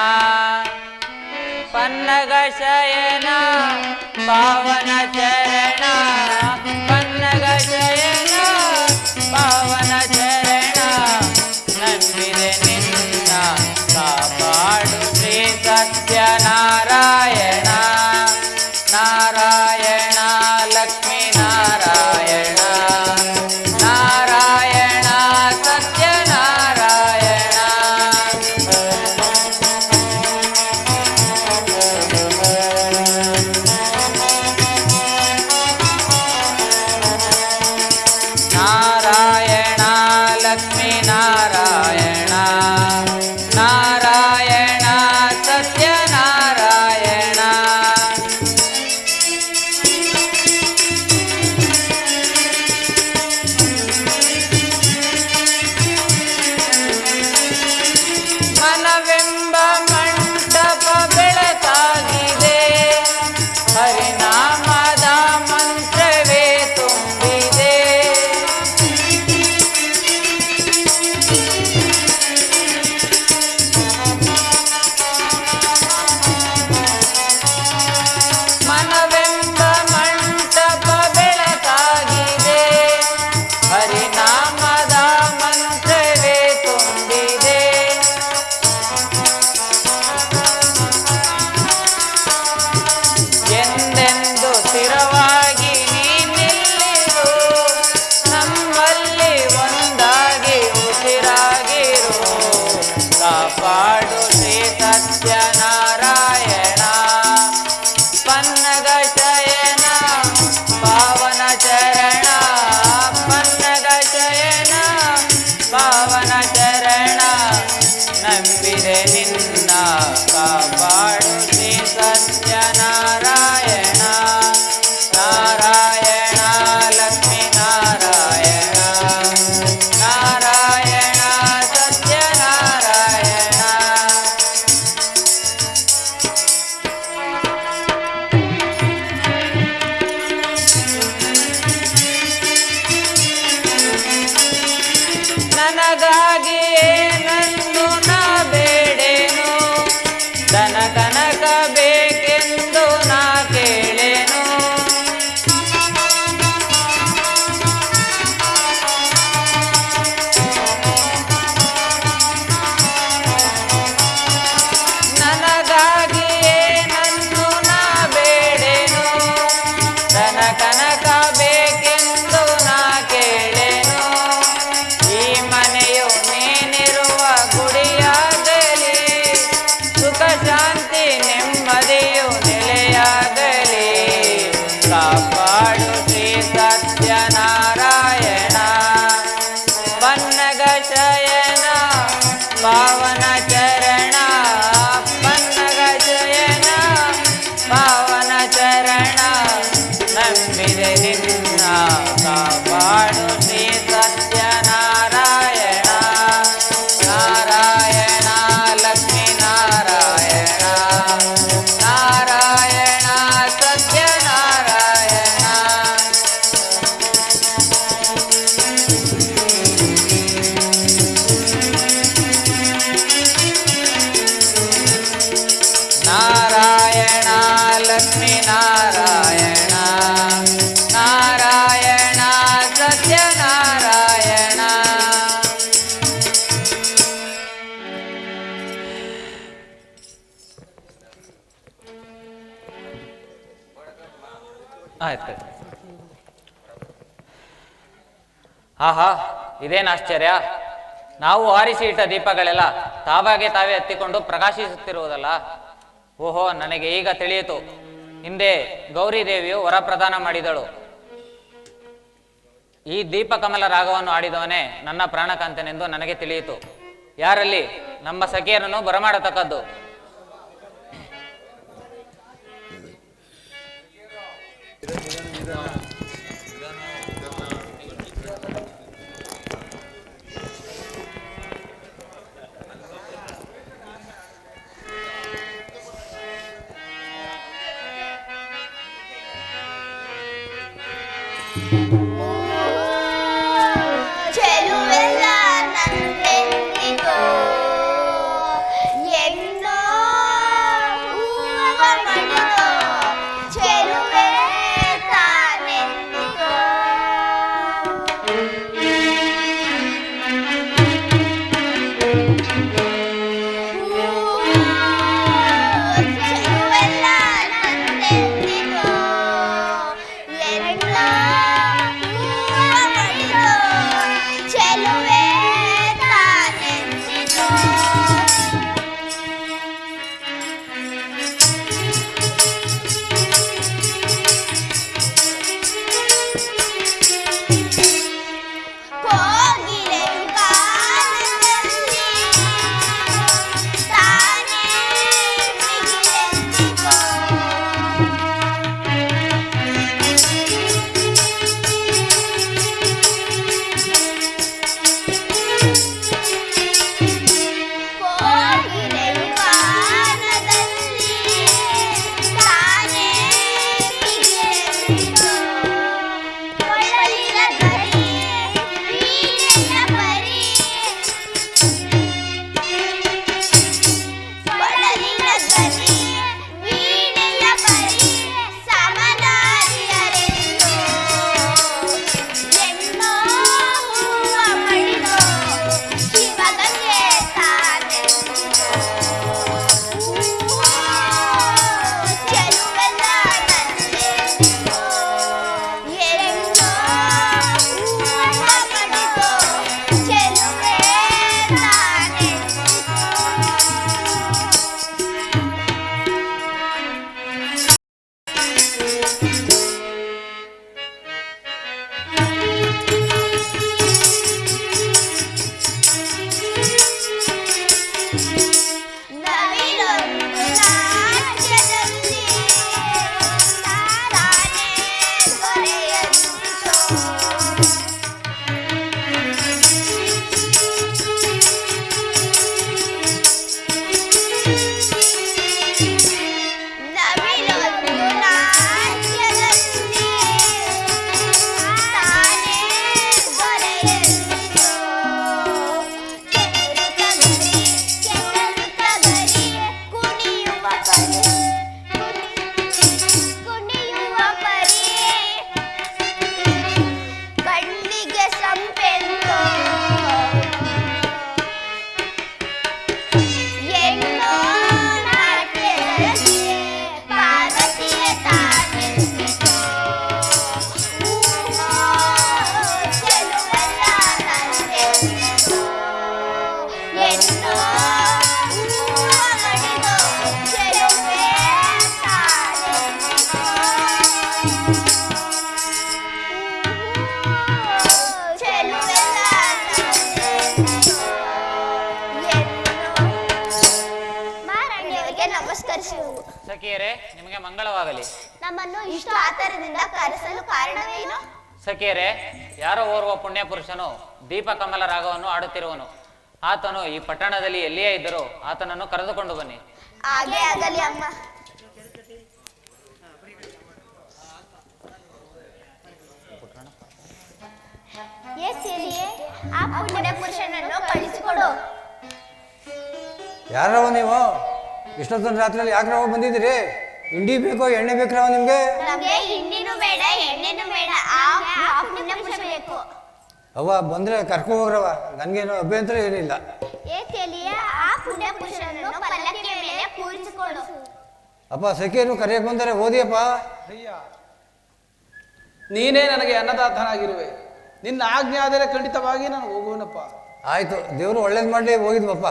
ಪನ್ನಗ ಶಯನ ಪಾವನ ಚರಣ, ಪನ್ನಗ ಶಯನ ಪಾವನ ಚರಣ, ನಂಬಿದೆ ನಿನ್ನ ಕಾಪಾಡು ಶ್ರೀ ಸತ್ಯನಾರಾಯಣ, ನಾರಾಯಣ ಲಕ್ಷ್ಮೀ ನಾರಾಯಣ, ನಾರಾಯಣ ಸತ್ಯನಾರಾಯಣ. ನಾರಾಯಣ ಲಕ್ಷ್ಮೀ ನಾರಾಯಣ, ನಾರಾಯಣ ಸತ್ಯನಾರಾಯಣ. ಕಾಪಾಡು ಶ್ರೀ ಸತ್ಯನಾರಾಯಣ ನಾರಾಯಣ ಲಕ್ಷ್ಮೀ ನಾರಾಯಣ ನಾರಾಯಣ ಸತ್ಯನಾರಾಯಣ ನನಗಾಗಿಯೇ ನನ್ನು ನಾ ಬೇಡೇನು ಧನ ಕನಕ ಬೇಕೆಂದು ನಾ ಕೇಳೇನು ನನಗಾಗಿಯೇ ನನ್ನು ನಾ ಬೇಡೇನು ಧನ ಕನಕ ಬೇಕೆಂದು ನಾ ಕೇಳೇನು ಈ ಮನೆಯು ನೀನಿರುವ ಗುಡಿಯಾಗಲಿ ಸುಖ ಶಾಂತಿ ನೆಮ್ಮದಿಯು ನೆಲೆಯಾಗಲಿ ಕಾಪಾಡು ಶ್ರೀ ಸತ್ಯನಾರಾಯಣ ಪನ್ನಗ ಶಯನ ಪಾವನ ಚರಣ ಪನ್ನಗ ಶಯನ ಪಾವನ ಚರಣ ನಂಬಿದೆ ನಿನ್ನ ಕಾಪಾಡು ಶ್ರೀ ಸತ್ಯನಾರಾಯಣ ನಾರಾಯಣ ಲಕ್ಷ್ಮೀ ನಾರಾಯಣ ನಾರಾಯಣ ಸತ್ಯನಾರಾಯಣ ನಾರಾಯಣ ಲಕ್ಷ್ಮೀ ನಾರಾಯಣ ನಾರಾಯಣ ಸತ್ಯನಾರಾಯಣ ಆಯ್ತು ಆಹಾ ಇದೇನು ಆಶ್ಚರ್ಯ ನಾವು ಆರಿಸಿ ಇಟ್ಟ ದೀಪಗಳೆಲ್ಲ ತಾವಾಗೆ ತಾವೇ ಹತ್ತಿಕೊಂಡು ಪ್ರಕಾಶಿಸುತ್ತಿರುವುದಲ್ಲ ಓಹೋ ನನಗೆ ಈಗ ತಿಳಿಯಿತು ಹಿಂದೆ ಗೌರಿ ದೇವಿಯು ವರ ಪ್ರದಾನ ಮಾಡಿದಳು ಈ ದೀಪಕಮಲ ರಾಗವನ್ನು ಆಡಿದವನೇ ನನ್ನ ಪ್ರಾಣಕಾಂತನೆಂದು ನನಗೆ ತಿಳಿಯಿತು ಯಾರಲ್ಲಿ ನಮ್ಮ ಸಖಿಯರನ್ನು ಬರಮಾಡತಕ್ಕದ್ದು ಚೆಲುವೆಲ್ಲ ನನ್ನೆಂದಿಗೋ ಎನ್ನೋ ಹೂವ ಮಡಿಲೋ ಚೆಲುವೆ ತಾನೆಂದಿಗೋ ಚೆಲುವೆಲ್ಲ ನನ್ನೆಂದಿಗೋ ಎನ್ನೋ ಪಾದಗಳಿಗೆ ನಮಸ್ಕರಿಸುವೆವು. ಸಖಿಯರೇ, ನಿಮಗೆ ಮಂಗಳವಾಗಲಿ. ನಮ್ಮನ್ನು ಇಷ್ಟು ಆತರದಿಂದ ಕರೆಸಲು ಕಾರಣವೇನು? ಸಖಿಯರೇ, ಯಾರೋ ಓರ್ವ ಪುಣ್ಯ ಪುರುಷನು ದೀಪ ಕಮಲ ರಾಗವನ್ನು ಆಡುತ್ತಿರುವನು. ಆತನು ಈ ಪಟ್ಟಣದಲ್ಲಿ ಎಲ್ಲಿಯೇ ಇದ್ದರೂ ಆತನನ್ನು ಕರೆದುಕೊಂಡು ಬನ್ನಿ. ಹಾಗೆ ಆಗಲಿ ಅಮ್ಮ. ಆ ಪುಣ್ಯ ಪುರುಷನನ್ನು ಕಳಿಸಿಕೊಡು. ಯಾರವ ನೀವು? ಇಷ್ಟೊತ್ತೊಂದು ರಾತ್ರಿಯಲ್ಲಿ ಯಾಕೆ ನಾವು ಬಂದಿದ್ದೀರಿ? ಹಿಂಡಿ ಬೇಕೋ ಎಣ್ಣೆ ಬೇಕ್ರವ ನಿಮ್ಗೆ? ನಮಗೆ ಹಿಂಡಿನೂ ಬೇಡ ಎಣ್ಣೆನೂ ಬೇಡ, ಆ ಪುಣ್ಯ ಪುರುಷ ಬೇಕು. ಅವ್ವ ಬಂದ್ರೆ ಕರ್ಕೊ ಹೋಗ್ರವ, ನನ್ಗೇನು ಅಭ್ಯಂತರ ಏನಿಲ್ಲ. ಆ ಪುಣ್ಯ ಪುರುಷನನ್ನು ಪಲ್ಲಕ್ಕಿಯ ಮೇಲೆ ಕೂರಿಸಿಕೊಡು. ಅಪ್ಪ ಸಖಿಯನ್ನು ಕರೆಯಕ್ಕೆ ಬಂದರೆ ಓದಿಯಪ್ಪ. ಅಯ್ಯ, ನೀನೇ ನನಗೆ ಅನ್ನದಾತನಾಗಿರುವೆ. ನಿನ್ನ ಆಜ್ಞೆ ಆದರೆ ಖಂಡಿತವಾಗಿ ನಾನು ಹೋಗುವನಪ್ಪ. ಆಯ್ತು, ದೇವರು ಒಳ್ಳೇದು ಮಾಡಲಿ, ಹೋಗಿದ್ವಪ್ಪ.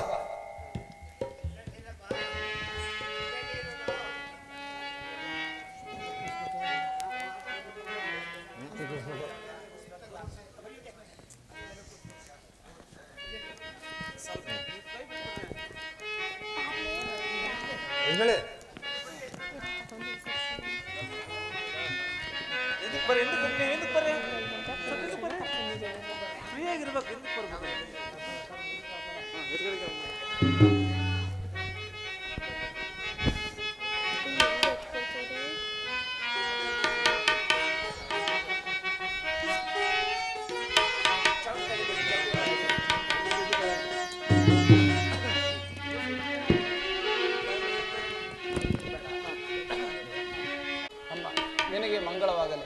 ನಿನಗೆ ಮಂಗಳವಾಗಲಿ.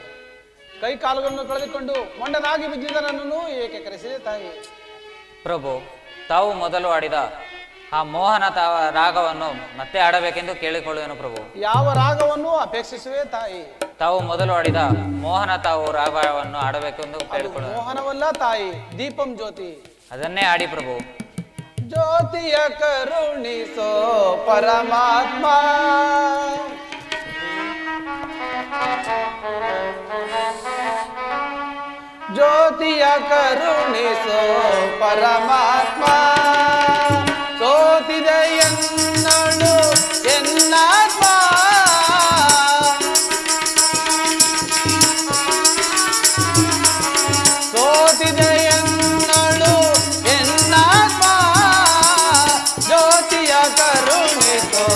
ಕೈ ಕಾಲುಗಳನ್ನು ಕಳೆದುಕೊಂಡು ಮೊಂಡನಾಗಿ ಬಿದ್ದಿದ್ದ ನನ್ನನ್ನು ಏಕೆ ಕರೆಸಿದೆ ತಾಯಿ? ಪ್ರಭು, ತಾವು ಮೊದಲು ಆಡಿದ ಆ ಮೋಹನ ರಾಗವನ್ನು ಮತ್ತೆ ಆಡಬೇಕೆಂದು ಕೇಳಿಕೊಳ್ಳುವೆನು ಪ್ರಭು. ಯಾವ ರಾಗವನ್ನು ಅಪೇಕ್ಷಿಸುವೆ ತಾಯಿ? ತಾವು ಮೊದಲು ಆಡಿದ ಮೋಹನ ರಾಗವನ್ನು ಆಡಬೇಕೆಂದು ಕೇಳಿಕೊಳ್ಳುವೆನು. ಮೋಹನವಲ್ಲ ತಾಯಿ, ದೀಪಂ ಜ್ಯೋತಿ. ಅದನ್ನೇ ಆಡಿ ಪ್ರಭು. ಜ್ಯೋತಿಯ ಕರುಣಿಸೋ ಪರಮಾತ್ಮ, ಜ್ಯೋತಿಯ ಕರುಣಿಸೋ ಪರಮಾತ್ಮ, ಸೋತಿದೆ ಎನ್ನಳು ಎನ್ನಾತ್ಮ, ಸೋತಿದೆ ಎನ್ನಳು ಎನ್ನಾತ್ಮ, ಜ್ಯೋತಿಯ ಕರುಣಿಸೋ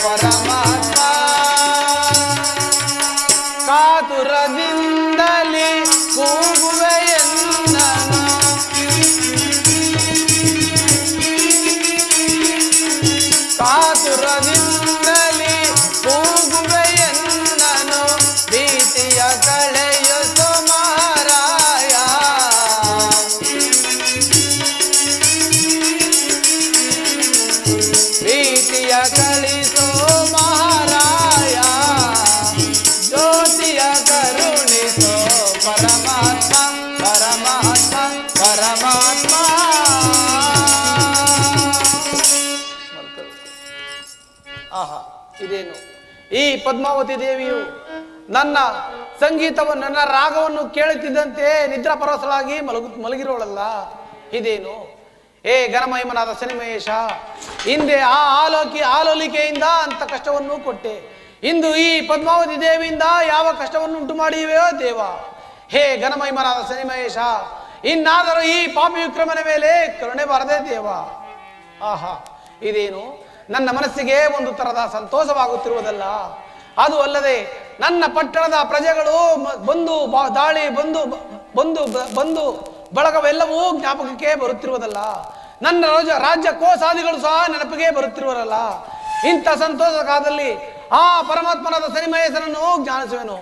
ಪರಮಾತ್ಮ, ಕಾತುರದಿಂದಲೇ ಕೂಗುವೆ ಎನ್ನನು, ಕಾತುರದಿಂದಲೇ ಕೂಗುವೆ ಎನ್ನನು, ಭೀತಿಯ ಕಳೆಯಿಸೋ ಮಹಾರಾಯ, ಭೀತಿಯ ಕಳಿಸೋ ಮಹಾರಾಯ, ಜ್ಯೋತಿಯ ಕರುಣಿಸೋ ಪರಮಾತ್ಮ ಪರಮಾತ್ಮ ಪರಮಾತ್ಮ. ಆಹಾ, ಇದೇನು ಈ ಪದ್ಮಾವತಿ ದೇವಿಯು ನನ್ನ ಸಂಗೀತವನ್ನು ನನ್ನ ರಾಗವನ್ನು ಕೇಳುತ್ತಿದ್ದಂತೆ ನಿದ್ರಾ ಪರವಶಳಾಗಿ ಮಲಗಿರೋಳಲ್ಲ. ಇದೇನು? ಏ ಘನಮಹಿಮನಾದ ಶನಿಮಹೇಶ, ಹಿಂದೆ ಆ ಆಲೋಲಿಕೆಯಿಂದ ಅಂತ ಕಷ್ಟವನ್ನು ಕೊಟ್ಟೆ, ಇಂದು ಈ ಪದ್ಮಾವತಿ ದೇವಿಯಿಂದ ಯಾವ ಕಷ್ಟವನ್ನು ಉಂಟು ಮಾಡಿವೆಯೋ ದೇವ. ಹೇ ಘನಮಹಿಮನಾದ ಶನಿಮಹೇಶ, ಇನ್ನಾದರೂ ಈ ಪಾಪಿ ವಿಕ್ರಮನ ಮೇಲೆ ಕರುಣೆ ಬಾರದೆ ದೇವ. ಆಹಾ, ಇದೇನು? ನನ್ನ ಮನಸ್ಸಿಗೆ ಒಂದು ತರದ ಸಂತೋಷವಾಗುತ್ತಿರುವುದಲ್ಲ. ಅದು ಅಲ್ಲದೆ ನನ್ನ ಪಟ್ಟಣದ ಪ್ರಜೆಗಳು ದಾಳಿ ಬಂದು ಬಳಗವೆಲ್ಲವೂ ಜ್ಞಾಪಕಕ್ಕೆ ಬರುತ್ತಿರುವುದಲ್ಲ. ನನ್ನ ರಾಜ್ಯ ಕೋಸಾದಿಗಳು ಸಹ ನೆನಪಿಗೆ ಬರುತ್ತಿರುವರಲ್ಲ. ಇಂಥ ಸಂತೋಷ ಕಾಲದಲ್ಲಿ ಆ ಪರಮಾತ್ಮನಾದ ಶನಿಮಹೇಶನನ್ನು ಜ್ಞಾನಿಸುವೆನು.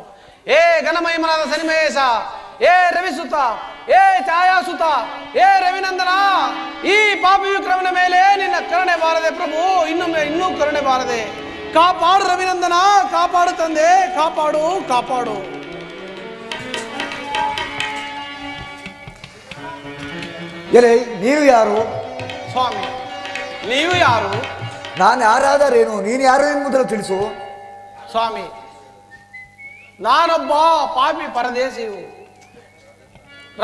ಏ ಘನಮಹಿಮನಾದ ಶನಿಮಹೇಶ, ಏ ರವಿಸುತ, ಏ ಛಾಯಾಸುತ, ಏ ರವಿನಂದನ, ಈ ಪಾಪಿ ವಿಕ್ರಮನ ಮೇಲೆ ನಿನ್ನ ಕರುಣೆ ಬಾರದೆ ಪ್ರಭು, ಇನ್ನೂ ಕರುಣೆ ಬಾರದೆ. ಕಾಪಾಡು ರವಿನಂದನ, ಕಾಪಾಡು ತಂದೆ, ಕಾಪಾಡು ಕಾಪಾಡು. ಎಲೆ ನೀವು ಯಾರು? ಸ್ವಾಮಿ, ನೀವು ಯಾರು? ನಾನು ಯಾರಾದರೇನು, ನೀನು ಯಾರು ಎಂಬುದನ್ನು ತಿಳಿಸು. ಸ್ವಾಮಿ, ನಾನೊಬ್ಬ ಪಾಪಿ ಪರದೇಶಿಯು.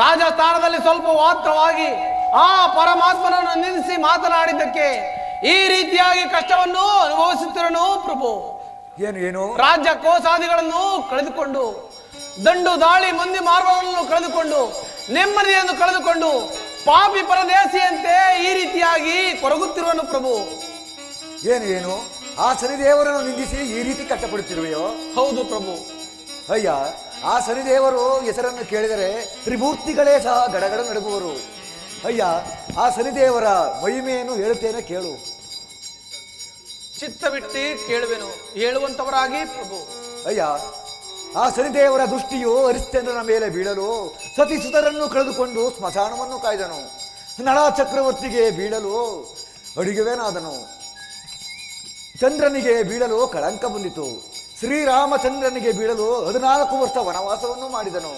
ರಾಜಸ್ಥಾನದಲ್ಲಿ ಸ್ವಲ್ಪ ಮಾತ್ರವಾಗಿ ಆ ಪರಮಾತ್ಮನನ್ನು ನಿಲ್ಲಿಸಿ ಮಾತನಾಡಿದ್ದಕ್ಕೆ ಈ ರೀತಿಯಾಗಿ ಕಷ್ಟವನ್ನು ಅನುಭವಿಸುತ್ತಿರನು ಪ್ರಭು. ಏನು ಏನು ರಾಜ್ಯ ಕೋಸಾದಿಗಳನ್ನು ಕಳೆದುಕೊಂಡು, ದಂಡು ದಾಳಿ ಮಂದಿ ಮಾರ್ಗಗಳನ್ನು ಕಳೆದುಕೊಂಡು, ನೆಮ್ಮದಿಯನ್ನು ಕಳೆದುಕೊಂಡು, ಪಾಪಿ ಪರದೇಶಿಯಂತೆ ಈ ರೀತಿಯಾಗಿ ಕೊರಗುತ್ತಿರುವನು ಪ್ರಭು. ಏನು ಏನು ಆ ಶನಿದೇವರನ್ನು ನಿಂದಿಸಿ ಈ ರೀತಿ ಕಷ್ಟಪಡುತ್ತಿರುವೆಯೋ? ಹೌದು ಪ್ರಭು. ಅಯ್ಯ, ಆ ಶನಿದೇವರು ಹೆಸರನ್ನು ಕೇಳಿದರೆ ತ್ರಿಮೂರ್ತಿಗಳೇ ಸಹ ಗಡಗಡ ನಡುಗುವರು. ಅಯ್ಯ, ಆ ಶನಿದೇವರ ಮಹಿಮೆಯನ್ನು ಹೇಳುತ್ತೇನೆ ಕೇಳು. ಚಿತ್ತ ಬಿಟ್ಟು ಕೇಳುವೆನು, ಹೇಳುವಂತವರಾಗಿ ಪ್ರಭು. ಅಯ್ಯ, ಆ ಶನಿದೇವರ ದೃಷ್ಟಿಯು ಹರಿಶ್ಚಂದ್ರನ ಮೇಲೆ ಬೀಳಲು ಸತಿಸುತರನ್ನು ಕಳೆದುಕೊಂಡು ಸ್ಮಶಾನವನ್ನು ಕಾಯ್ದನು. ನಳ ಚಕ್ರವರ್ತಿಗೆ ಬೀಳಲು ಅಡಿಗೆವೇನಾದನು. ಚಂದ್ರನಿಗೆ ಬೀಳಲು ಕಳಂಕ ಬಂದಿತು. ಶ್ರೀರಾಮಚಂದ್ರನಿಗೆ ಬೀಳಲು 14 ವರ್ಷ ವನವಾಸವನ್ನು ಮಾಡಿದನು.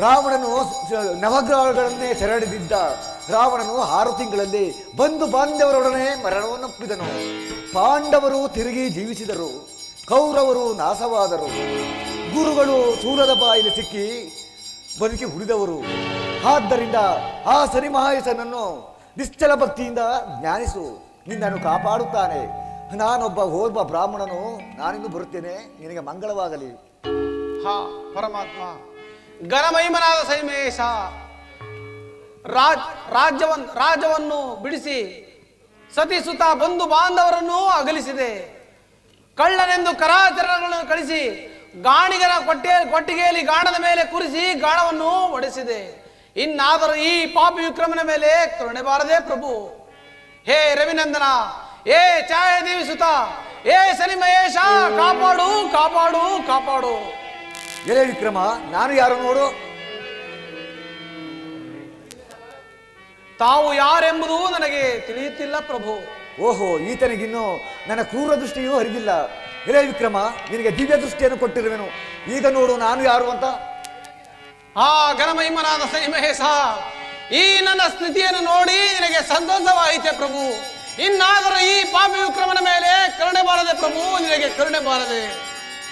ರಾವಣನು ನವಗ್ರಹಗಳನ್ನೇ ಸೆರೆಹಿಡಿದಿದ್ದ ರಾವಣನು 6 ತಿಂಗಳಲ್ಲಿ ಬಂಧು ಬಾಂಧವರೊಡನೆ ಮರಣವನ್ನಪ್ಪಿದನು. ಪಾಂಡವರು ತಿರುಗಿ ಜೀವಿಸಿದರು, ಕೌರವರು ನಾಶವಾದರು. ಗುರುಗಳು ಸೂರದ ಬಾಯಲ್ಲಿ ಸಿಕ್ಕಿ ಬದುಕಿ ಉಳಿದವರು. ಆದ್ದರಿಂದ ಆ ಶನಿ ಮಹೇಶನನ್ನು ನಿಶ್ಚಲ ಭಕ್ತಿಯಿಂದ ಜ್ಞಾನಿಸು, ನಿನ್ನನ್ನು ಕಾಪಾಡುತ್ತಾನೆ. ನಾನೊಬ್ಬ ಬ್ರಾಹ್ಮಣನು, ನಾನಿಂದು ಬರುತ್ತೇನೆ, ನಿನಗೆ ಮಂಗಳವಾಗಲಿ. ಹಾ ಪರಮಾತ್ಮ, ಘನಮಹಿಮನಾದ ಸೈಮೇಶ ರಾಜ್ಯವನ್ನು ಬಿಡಿಸಿ ಸತಿಸುತ ಬಂಧು ಬಾಂಧವರನ್ನು ಅಗಲಿಸಿದೆ. ಕಳ್ಳನೆಂದು ಕರಾಚರಣೆಗಳನ್ನು ಕಳಿಸಿ ಗಾಣಿಗರ ಕೊಟ್ಟಿಗೆಯಲ್ಲಿ ಗಾಣದ ಮೇಲೆ ಕುರಿಸಿ ಗಾಣವನ್ನು ಒಡೆಸಿದೆ. ಇನ್ನಾದರೂ ಈ ಪಾಪಿ ವಿಕ್ರಮನ ಮೇಲೆ ಕರುಣೆ ಬಾರದೆ ಪ್ರಭು. ಹೇ ರವಿನಂದನ, ಏ ಛಾಯಾದೇವಿ ಸುತ, ಏ ಶನಿ ಮಹೇಶ, ಕಾಪಾಡು ಕಾಪಾಡು ಕಾಪಾಡು. ಎಲೆ ವಿಕ್ರಮ, ನಾನು ಯಾರು ನೋಡು. ತಾವು ಯಾರೆಂಬುದು ನನಗೆ ತಿಳಿಯುತ್ತಿಲ್ಲ ಪ್ರಭು. ಓಹೋ, ಈತನಿಗಿನ್ನು ನನ್ನ ಕ್ರೂರ ದೃಷ್ಟಿಯೂ ಹರಿದಿಲ್ಲ. ಎಲೆ ವಿಕ್ರಮ, ನಿನಗೆ ದಿವ್ಯ ದೃಷ್ಟಿಯನ್ನು ಕೊಟ್ಟಿರುವೆನು. ಈಗ ನೋಡು ನಾನು ಯಾರು ಅಂತ. ಆ ಘನಮಹಿಮನಾದ ಶನಿ ಮಹೇಶ, ಈ ನನ್ನ ಸ್ಥಿತಿಯನ್ನು ನೋಡಿ ನಿನಗೆ ಸಂತೋಷವಾಯಿತೆ ಪ್ರಭು. ಇನ್ನಾದರೂ ಈ ಪಾಪಿ ವಿಕ್ರಮನ ಮೇಲೆ ಕರುಣೆ ಬಾರದೆ ಪ್ರಭು, ನಿನಗೆ ಕರುಣೆ ಬಾರದೆ.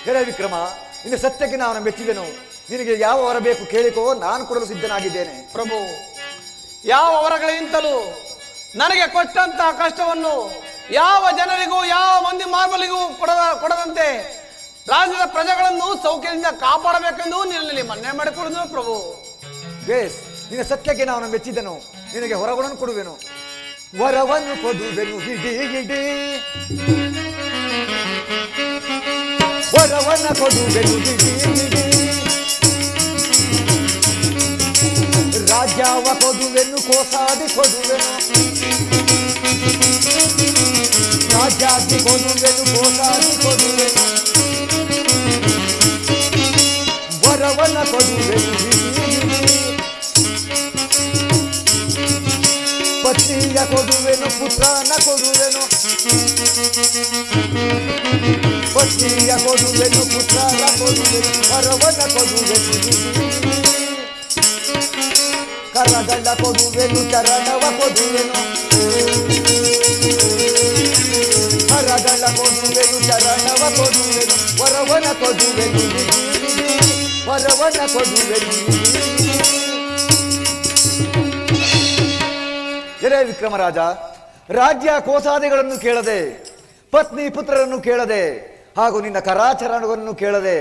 ಎಲೆ ವಿಕ್ರಮ, ನಿನ್ನ ಸತ್ಯಕ್ಕೆ ನಾನು ಮೆಚ್ಚಿದೆನು. ನಿನಗೆ ಯಾವ ವರ ಬೇಕು ಕೇಳಿಕೋ, ನಾನು ಕೊಡಲು ಸಿದ್ಧನಾಗಿದ್ದೇನೆ. ಪ್ರಭು, ಯಾವ ವರಗಳಿಂತಲೂ ನನಗೆ ಕೊಟ್ಟಂತ ಕಷ್ಟವನ್ನು ಯಾವ ಜನರಿಗೂ ಯಾವ ಮಂದಿ ಮಾರ್ಬಲಿಗೂ ಕೊಡದಂತೆ ರಾಜ್ಯದ ಪ್ರಜೆಗಳನ್ನು ಸೌಖ್ಯದಿಂದ ಕಾಪಾಡಬೇಕೆಂದು ನಿನ್ನಲ್ಲಿ ಮನ್ನಣೆ ಮಾಡಿಕೊಡುವುದು ಪ್ರಭು. ಬೇಸ್, ನಿನ್ನ ಸತ್ಯಕ್ಕೆ ನಾನು ಮೆಚ್ಚಿದೆನು. ನಿನಗೆ ಹೊರಗಳನ್ನು ಕೊಡುವೆನು, ವರವನ್ನು ಕೊಡುವೆನು. ಹಿಡಿ ಹಿಡಿ ವರವನ್ನ ಕೊಡುವೆನು, ಹಿಡಿ ಹಿಡಿ. ರಾಜ್ಯವ ಕೊಡುವೆನು, ಕೋಸಾದಿ ಕೊಡುವೆನು. ರಾಜ್ಯಾದಿ ಕೊಡುವೆನು, ಕೋಸಾದಿ ಕೊಡುವೆನು. ವರವನ್ನ ಕೊಡುವೆನು, ಹಿಡಿ ಹಿಡಿ. ಪತ್ನಿಯ ಕೊಡುವೆನು, ಪುತ್ರನ ಕೊಡುವೆನು. ಪತ್ನಿಯ ಕೊಡುವೆನು, ಪುತ್ರನ ಕೊಡುವೆನು. ವರವನ್ನ ಕೊಡುವೆನು, ಕರಗಳ್ಳ ಕೊಡುವೆನು, ಚರಣವ ಕೊಡುವೆನು. ಕರಗಳ್ಳ ಕೊಡುವೆನು, ಚರಣವ ಕೊಡುವೆನು. ವರವನ್ನ ಕೊಡುವೆನು, ವರವನ್ನ ಕೊಡುವೆನು. ಎಲೆ ವಿಕ್ರಮರಾಜ, ರಾಜ್ಯ ಕೋಸಾದಿಗಳನ್ನು ಕೇಳದೆ, ಪತ್ನಿ ಪುತ್ರರನ್ನು ಕೇಳದೆ, ಹಾಗೂ ನಿನ್ನ ಕರಾಚರಣವನ್ನು ಕೇಳದೆ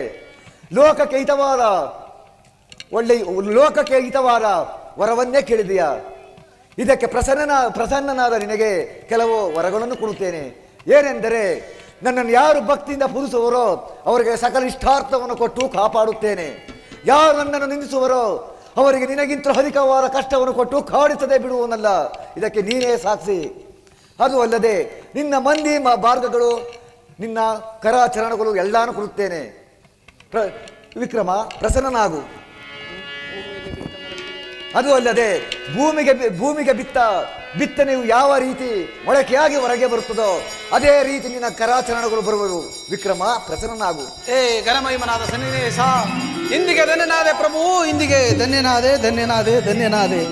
ಲೋಕಕ್ಕೆ ಹಿತವಾದ ವರವನ್ನೇ ಕೇಳಿದೆಯಾ? ಇದಕ್ಕೆ ಪ್ರಸನ್ನನಾದ ನಿನಗೆ ಕೆಲವು ವರಗಳನ್ನು ಕೊಡುತ್ತೇನೆ. ಏನೆಂದರೆ, ನನ್ನನ್ನು ಯಾರು ಭಕ್ತಿಯಿಂದ ಪೂಜಿಸುವರೋ ಅವರಿಗೆ ಸಕಲ ಇಷ್ಟಾರ್ಥವನ್ನು ಕೊಟ್ಟು ಕಾಪಾಡುತ್ತೇನೆ. ಯಾರು ನನ್ನನ್ನು ನಿಂದಿಸುವರೋ ಅವರಿಗೆ ನಿನಗಿಂತ ಅಧಿಕವಾದ ಕಷ್ಟವನ್ನು ಕೊಟ್ಟು ಕಾಡಿಸದೆ ಬಿಡುವನಲ್ಲ. ಇದಕ್ಕೆ ನೀನೇ ಸಾಕ್ಷಿ. ಅದು ಅಲ್ಲದೆ ನಿನ್ನ ಮಂದಿ ಮಾರ್ಗಗಳು, ನಿನ್ನ ಕರಾಚರಣಗಳು ಎಲ್ಲಾನು ಕೊಡುತ್ತೇನೆ. ವಿಕ್ರಮ, ಪ್ರಸನ್ನನಾಗು. ಅದು ಅಲ್ಲದೆ ಭೂಮಿಗೆ ಬಿತ್ತನೆಯು ಯಾವ ರೀತಿ ಮೊಳಕೆಯಾಗಿ ಹೊರಗೆ ಬರುತ್ತದೋ ಅದೇ ರೀತಿ ನಿನ್ನ ಕರಾಚರಣಗಳು ಬರುವುದು. ವಿಕ್ರಮ, ಪ್ರಸನ್ನನಾಗು. ಏ ಘನಮಹಿಮನಾದ ಸನ್ನಿವೇಶ, ಇಂದಿಗೆ ಧನ್ಯನಾದೆ ಪ್ರಭು, ಇಂದಿಗೆ ಧನ್ಯನಾದೆ ಧನ್ಯನಾದೆ ಧನ್ಯನಾದೆ.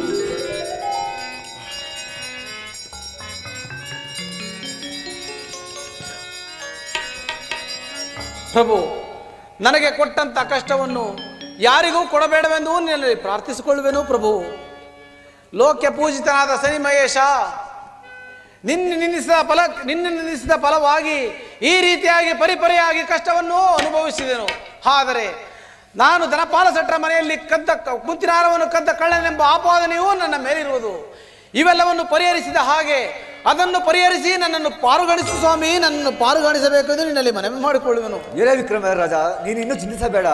ಪ್ರಭು, ನನಗೆ ಕೊಟ್ಟಂತ ಕಷ್ಟವನ್ನು ಯಾರಿಗೂ ಕೊಡಬೇಡವೆಂದು ನಿನ್ನಲ್ಲಿ ಪ್ರಾರ್ಥಿಸಿಕೊಳ್ಳುವೆನು ಪ್ರಭು. ಲೋಕ್ಯ ಪೂಜಿತನಾದ ಶನಿ ಮಹೇಶ, ನಿನ್ನ ನಿಲ್ಲಿಸಿದ ಫಲವಾಗಿ ಈ ರೀತಿಯಾಗಿ ಪರಿಪರಿಯಾಗಿ ಕಷ್ಟವನ್ನು ಅನುಭವಿಸಿದೆನು. ಆದರೆ ನಾನು ಧನಪಾಲ ಶೆಟ್ಟರ ಮನೆಯಲ್ಲಿ ಮುತ್ತಿನಾರವನ್ನು ಕದ್ದ ಕಳ್ಳನೆಂಬ ಆಪಾದನೆಯೂ ನನ್ನ ಮೇಲಿರುವುದು. ಇವೆಲ್ಲವನ್ನು ಪರಿಹರಿಸಿದ ಹಾಗೆ ಅದನ್ನು ಪರಿಹರಿಸಿ ನನ್ನನ್ನು ಪಾರುಗಾಣಿಸು ಸ್ವಾಮಿ, ನನ್ನನ್ನು ಪಾರುಗಾಣಿಸಬೇಕೆಂದು ನಿನ್ನಲ್ಲಿ ಮನವಿ ಮಾಡಿಕೊಳ್ಳುವೆನು. ಏನೇ ವಿಕ್ರಮ ರಾಜ, ನೀನು ಇನ್ನೂ ಚಿಂತಿಸಬೇಡ.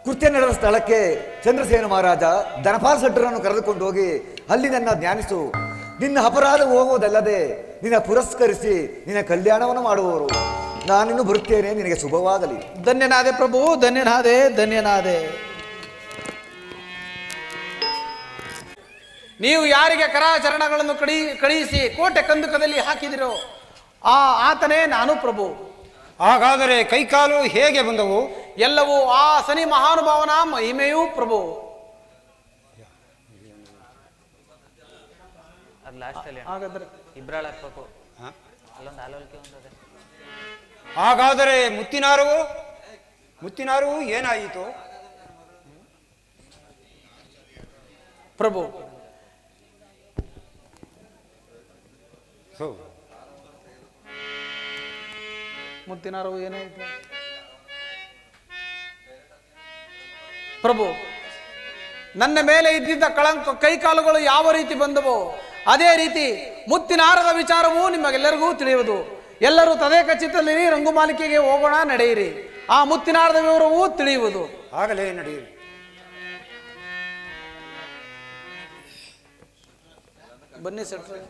ಕೃತ್ಯ ನಡೆದ ಸ್ಥಳಕ್ಕೆ ಚಂದ್ರಸೇನ ಮಹಾರಾಜ ಧನಪಾಲ ಶೆಟ್ಟರನ್ನು ಕರೆದುಕೊಂಡು ಹೋಗಿ ಅಲ್ಲಿ ನನ್ನ ಧ್ಯಾನಿಸು. ನಿನ್ನ ಅಪರಾಧ ಹೋಗುವುದಲ್ಲದೆ ನಿನ್ನ ಪುರಸ್ಕರಿಸಿ ನಿನ್ನ ಕಲ್ಯಾಣವನ್ನು ಮಾಡುವವರು. ನಾನಿನ್ನು ಬರುತ್ತೇನೆ, ನಿನಗೆ ಶುಭವಾಗಲಿ. ಧನ್ಯನಾದೆ ಪ್ರಭು, ಧನ್ಯನಾದೆ. ನೀವು ಯಾರಿಗೆ ಕರಾಚರಣಗಳನ್ನು ಕಳುಹಿಸಿ ಕೋಟೆ ಕಂದುಕದಲ್ಲಿ ಹಾಕಿದಿರೋ ಆತನೇ ನಾನು ಪ್ರಭು. ಹಾಗಾದರೆ ಕೈಕಾಲು ಹೇಗೆ ಬಂದವು? ಎಲ್ಲವೂ ಆ ಶನಿ ಮಹಾನುಭಾವನ ಮಹಿಮೆಯೂ ಪ್ರಭು. ಹಾಗಾದರೆ ಮುತ್ತಿನಾರು ಏನಾಯಿತು ಪ್ರಭು? ಮುತ್ತಿನಾರು ಏನಾಯಿತು ಪ್ರಭು? ನನ್ನ ಮೇಲೆ ಇದ್ದಿದ್ದ ಕೈಕಾಲುಗಳು ಯಾವ ರೀತಿ ಬಂದವೋ ಅದೇ ರೀತಿ ಮುತ್ತಿನಾರದ ವಿಚಾರವೂ ನಿಮಗೆಲ್ಲರಿಗೂ ತಿಳಿಯುವುದು. ಎಲ್ಲರೂ ತದೇಕ ಚಿತ್ತದಲ್ಲಿ ರಂಗುಮಾಲಿಕೆಗೆ ಹೋಗೋಣ, ನಡೆಯಿರಿ. ಆ ಮುತ್ತಿನಾರದ ವಿವರವೂ ತಿಳಿಯುವುದು. ಆಗಲೇ ನಡೆಯಿರಿ. ಬನ್ನಿ ಸೆಟ್ರೆ.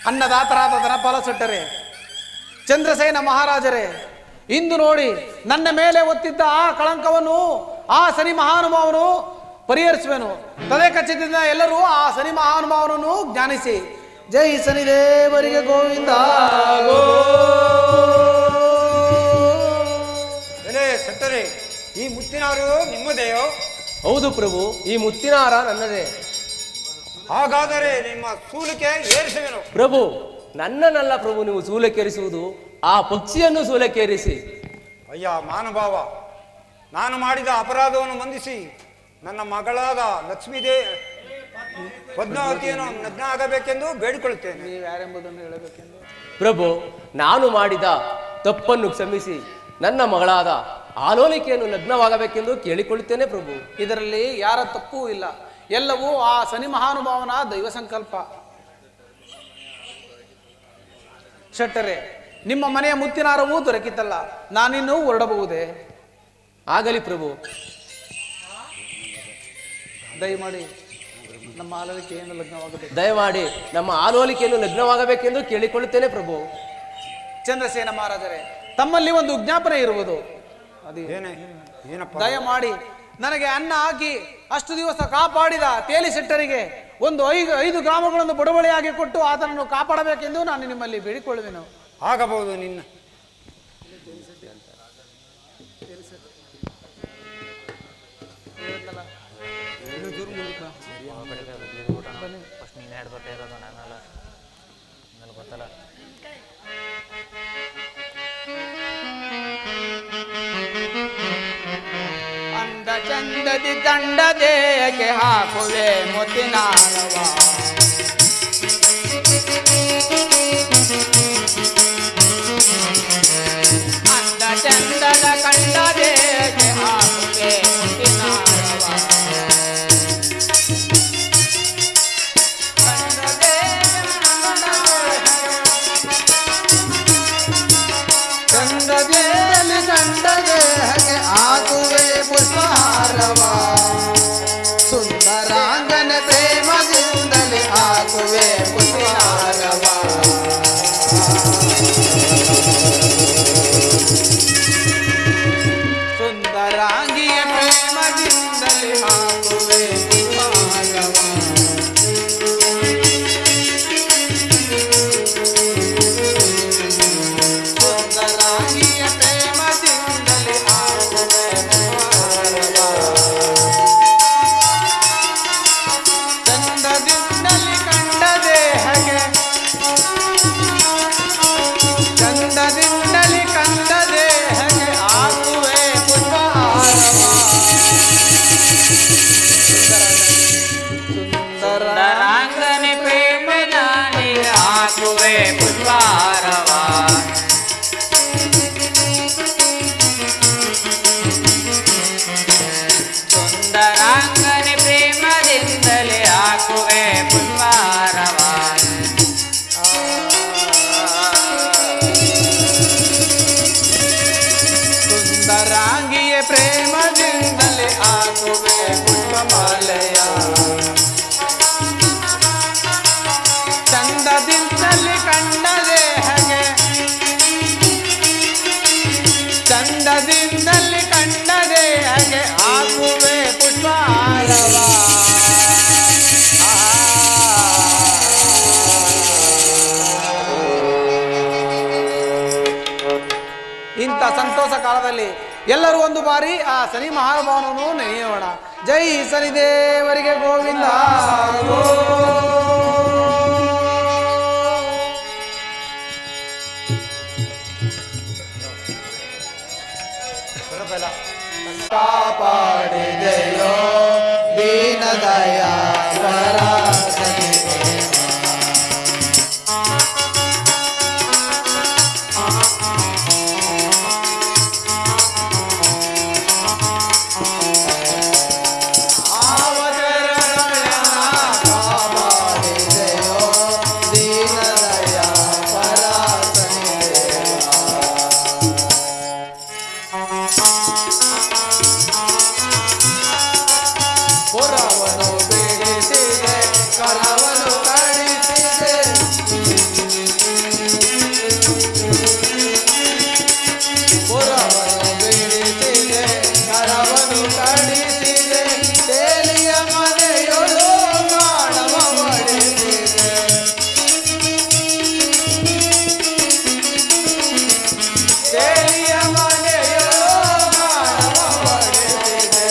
ಅನ್ನದಾತರಾದ ಧನಪಾಲ ಶೆಟ್ಟರೇ, ಚಂದ್ರಸೇನ ಮಹಾರಾಜರೇ, ಇಂದು ನೋಡಿ ನನ್ನ ಮೇಲೆ ಒತ್ತಿದ್ದ ಆ ಕಳಂಕವನ್ನು ಆ ಶನಿ ಮಹಾನುಭಾವನು ಪರಿಹರಿಸುವೆನು. ತದೇಕ ಚಿತ್ತದಿಂದ ಎಲ್ಲರೂ ಆ ಶನಿ ಮಹಾನುಭಾವನನ್ನು ಜ್ಞಾನಿಸಿ. ಜೈ ಶನಿದೇವರಿಗೆ ಗೋವಿಂದ. ಶೆಟ್ಟರೇ, ಈ ಮುತ್ತಿನಾರು ನಿಮ್ಮದೆಯೋ? ಹೌದು ಪ್ರಭು, ಈ ಮುತ್ತಿನಾರ ನನ್ನದೇ. ಹಾಗಾದರೆ ನಿಮ್ಮ ಸೂಲಿಕೆ ಏರಿಸುವೆನು. ಪ್ರಭು, ನನ್ನನ್ನಲ್ಲ ಪ್ರಭು ನೀವು ಸೂಲಕ್ಕೇರಿಸುವುದು, ಆ ಪಕ್ಷಿಯನ್ನು ಸೂಲಕ್ಕೇರಿಸಿ. ಅಯ್ಯ ಮಾನಭಾವ, ನಾನು ಮಾಡಿದ ಅಪರಾಧವನ್ನು ಮಂದಿಸಿ ನನ್ನ ಮಗಳಾದ ಪದ್ಮಾವತಿಯನ್ನು ನಗ್ನ ಆಗಬೇಕೆಂದು ಬೇಡಿಕೊಳ್ಳುತ್ತೇನೆ. ನೀವು ಯಾರೆಂಬುದನ್ನು ಹೇಳಬೇಕೆಂದು. ಪ್ರಭು, ನಾನು ಮಾಡಿದ ತಪ್ಪನ್ನು ಕ್ಷಮಿಸಿ ನನ್ನ ಮಗಳಾದ ಆಲೋಲಿಕೆಯನ್ನು ಲಗ್ನವಾಗಬೇಕೆಂದು ಕೇಳಿಕೊಳ್ಳುತ್ತೇನೆ ಪ್ರಭು. ಇದರಲ್ಲಿ ಯಾರ ತಪ್ಪೂ ಇಲ್ಲ, ಎಲ್ಲವೂ ಆ ಶನಿ ಮಹಾನುಭಾವನ ದೈವ ಸಂಕಲ್ಪ. ಶೆಟ್ಟರೇ, ನಿಮ್ಮ ಮನೆಯ ಮುತ್ತಿನಾರವೂ ದೊರಕಿತಲ್ಲ, ನಾನಿನ್ನೂ ಹೊರಡಬಹುದೇ? ಆಗಲಿ ಪ್ರಭು. ದಯಮಾಡಿ ನಮ್ಮ ಆಲೋಲಿಕೆಯನ್ನು ಲಗ್ನವಾಗಬೇಕು. ದಯಮಾಡಿ ನಮ್ಮ ಆಲೋಲಿಕೆಯನ್ನು ಲಗ್ನವಾಗಬೇಕೆಂದು ಕೇಳಿಕೊಳ್ಳುತ್ತೇನೆ ಪ್ರಭು. ಚಂದ್ರಸೇನ ಮಹಾರಾಜರೇ, ತಮ್ಮಲ್ಲಿ ಒಂದು ವಿಜ್ಞಾಪನೆ ಇರುವುದು. ದಯಮಾಡಿ ನನಗೆ ಅನ್ನ ಹಾಕಿ ಅಷ್ಟು ದಿವಸ ಕಾಪಾಡಿದ ತೇಲಿ ಶೆಟ್ಟರಿಗೆ ಒಂದು 5 ಗ್ರಾಮಗಳನ್ನು ಬಡವಳಿಯಾಗಿ ಕೊಟ್ಟು ಆತನನ್ನು ಕಾಪಾಡಬೇಕೆಂದು ನಾನು ನಿಮ್ಮಲ್ಲಿ ಬೇಡಿಕೊಳ್ಳುವೆನು. ಆಗಬಹುದು. ನಿನ್ನ ಅಂದ ಚಂದದಿ ದಂಡದೇಗೆ ಹಾಕುವೆ ಮುತ್ತಿನಾರವ. ಅಂದ ಚಂದದ ಕಂಡದೇಗೆ ಹಾಕುವೆ ಮುತ್ತಿನಾರವ. ಚಂದದೇಲಿ ಗಂಡದೇಹಕ್ಕೆ ಹಾಕುವೆ ಪುಷ್ಪಹಾರವ. ಸುಂದರಾಂಗನ ಪ್ರೇಮದಿಂದಲೇ ಸುಂದರಾಂಗನೆ ಪ್ರೇಮದಾನಿಗೆ ಹಾಕುವೆ ಪುಷ್ಪಾರವ. ಸುಂದರಾಂಗನೆ ಪ್ರೇಮದಿಂದಲೇ ಹಾಕುವೆ ಪುಷ್ಪಾರವ. ಸುಂದರಾಂಗಿಯ ಪ್ರೇಮದಿಂದಲೇ ಹಾಕುವೆ ಪುಷ್ಪಮಾಲೆಯ. ಚಂದದಿಂದಲೇ ಕಂಡದೆ ಹಾಗೆ, ಚಂದದಿಂದಲೇ ಕಂಡದೆ ಹಾಗೆ ಹಾಕುವೆ ಪುಷ್ಪಾರವ. ಇಂಥ ಸಂತೋಷ ಕಾಲದಲ್ಲಿ ಎಲ್ಲರೂ ಒಂದು ಬಾರಿ ಆ ಶನಿ ಮಹಾನುಭಾವನನ್ನು ನೆನೆಯೋಣ. ಜೈ ಶನಿದೇವರಿಗೆ ಗೋವಿಂದ. ಕಾಪಾಡಿದೆಯೋ ದೀನದಯ ಪುರವನ್ನು ಬಿಡಿಸಿದೆ, ಕರವನ್ನು ಕಡಿಸಿದೆ, ಪುರವನ್ನು ಬಿಡಿಸಿದೆ, ಕರವನ್ನು ಕಡಿಸಿದೆ, ತೇಲಿಯ ಮನೆಯೊಳು ಕಾಣವ ಬಡಿಸಿದೆ, ತೇಲಿಯ ಮನೆಯೊಳು ಕಾಣವ ಬಡಿಸಿದೆ.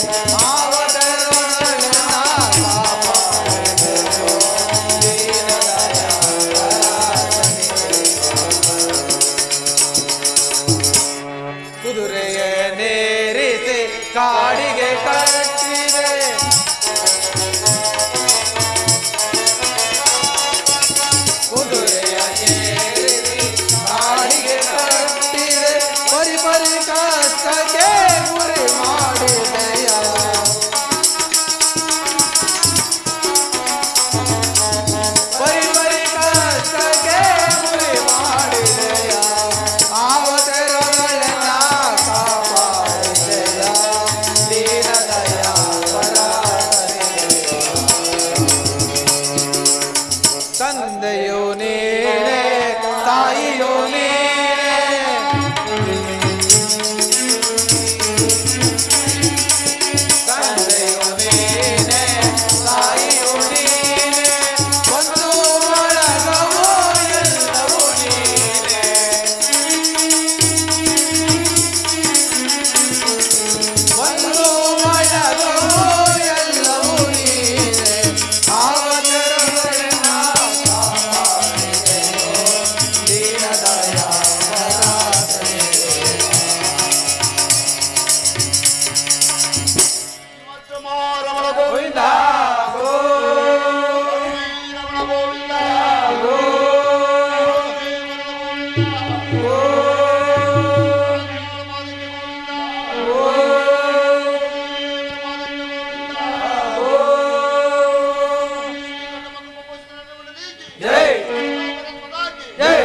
ಕುದುರೆಯ ನೇರಿಸಿ ಕಾಡಿಗೆ ಕಟ್ಟಿದೆ, ಕುದುರೆಯ ನೇರಿಸಿ ಕಾಡಿಗೆ ಕಟ್ಟಿದೆ, ಪರಿ ಪರಿ ಕಷ್ಟಕ್ಕೆ ಗುರಿ ಮಾಡಿದೆಯ, ಪರಿ ಪರಿ ಕಷ್ಟಕ್ಕೆ ಗುರಿ ಮಾಡಿದೆಯ. ಆವತೆರೊಳನ ಕಾಪಾಡಿದೆಯ, ದೀನದಯ ಪರಾತ್ಪರೆಯ. ತಂದೆಯೋ ನೀನೇ, ತಾಯಿಯೋ ನೀನೇ, ತಂದೆಯೋ ನೀನೇ, ತಾಯಿಯೋ ನೀನೇ, ಒಂದು ಬಳಗವೋ ಎಲ್ಲವೂ ನೀನೇ, ಒಂದು ಬಳಗವೋ ಎಲ್ಲವೂ ನೀನೇ. ಆವತೆರೊಳನ ಕಾಪಾಡಿದೆಯೋ, ದೀನದಯ ಪರಾತ್ಪರೆಯ. ಗೋವಿಂದ ಜೈ ಜೈ.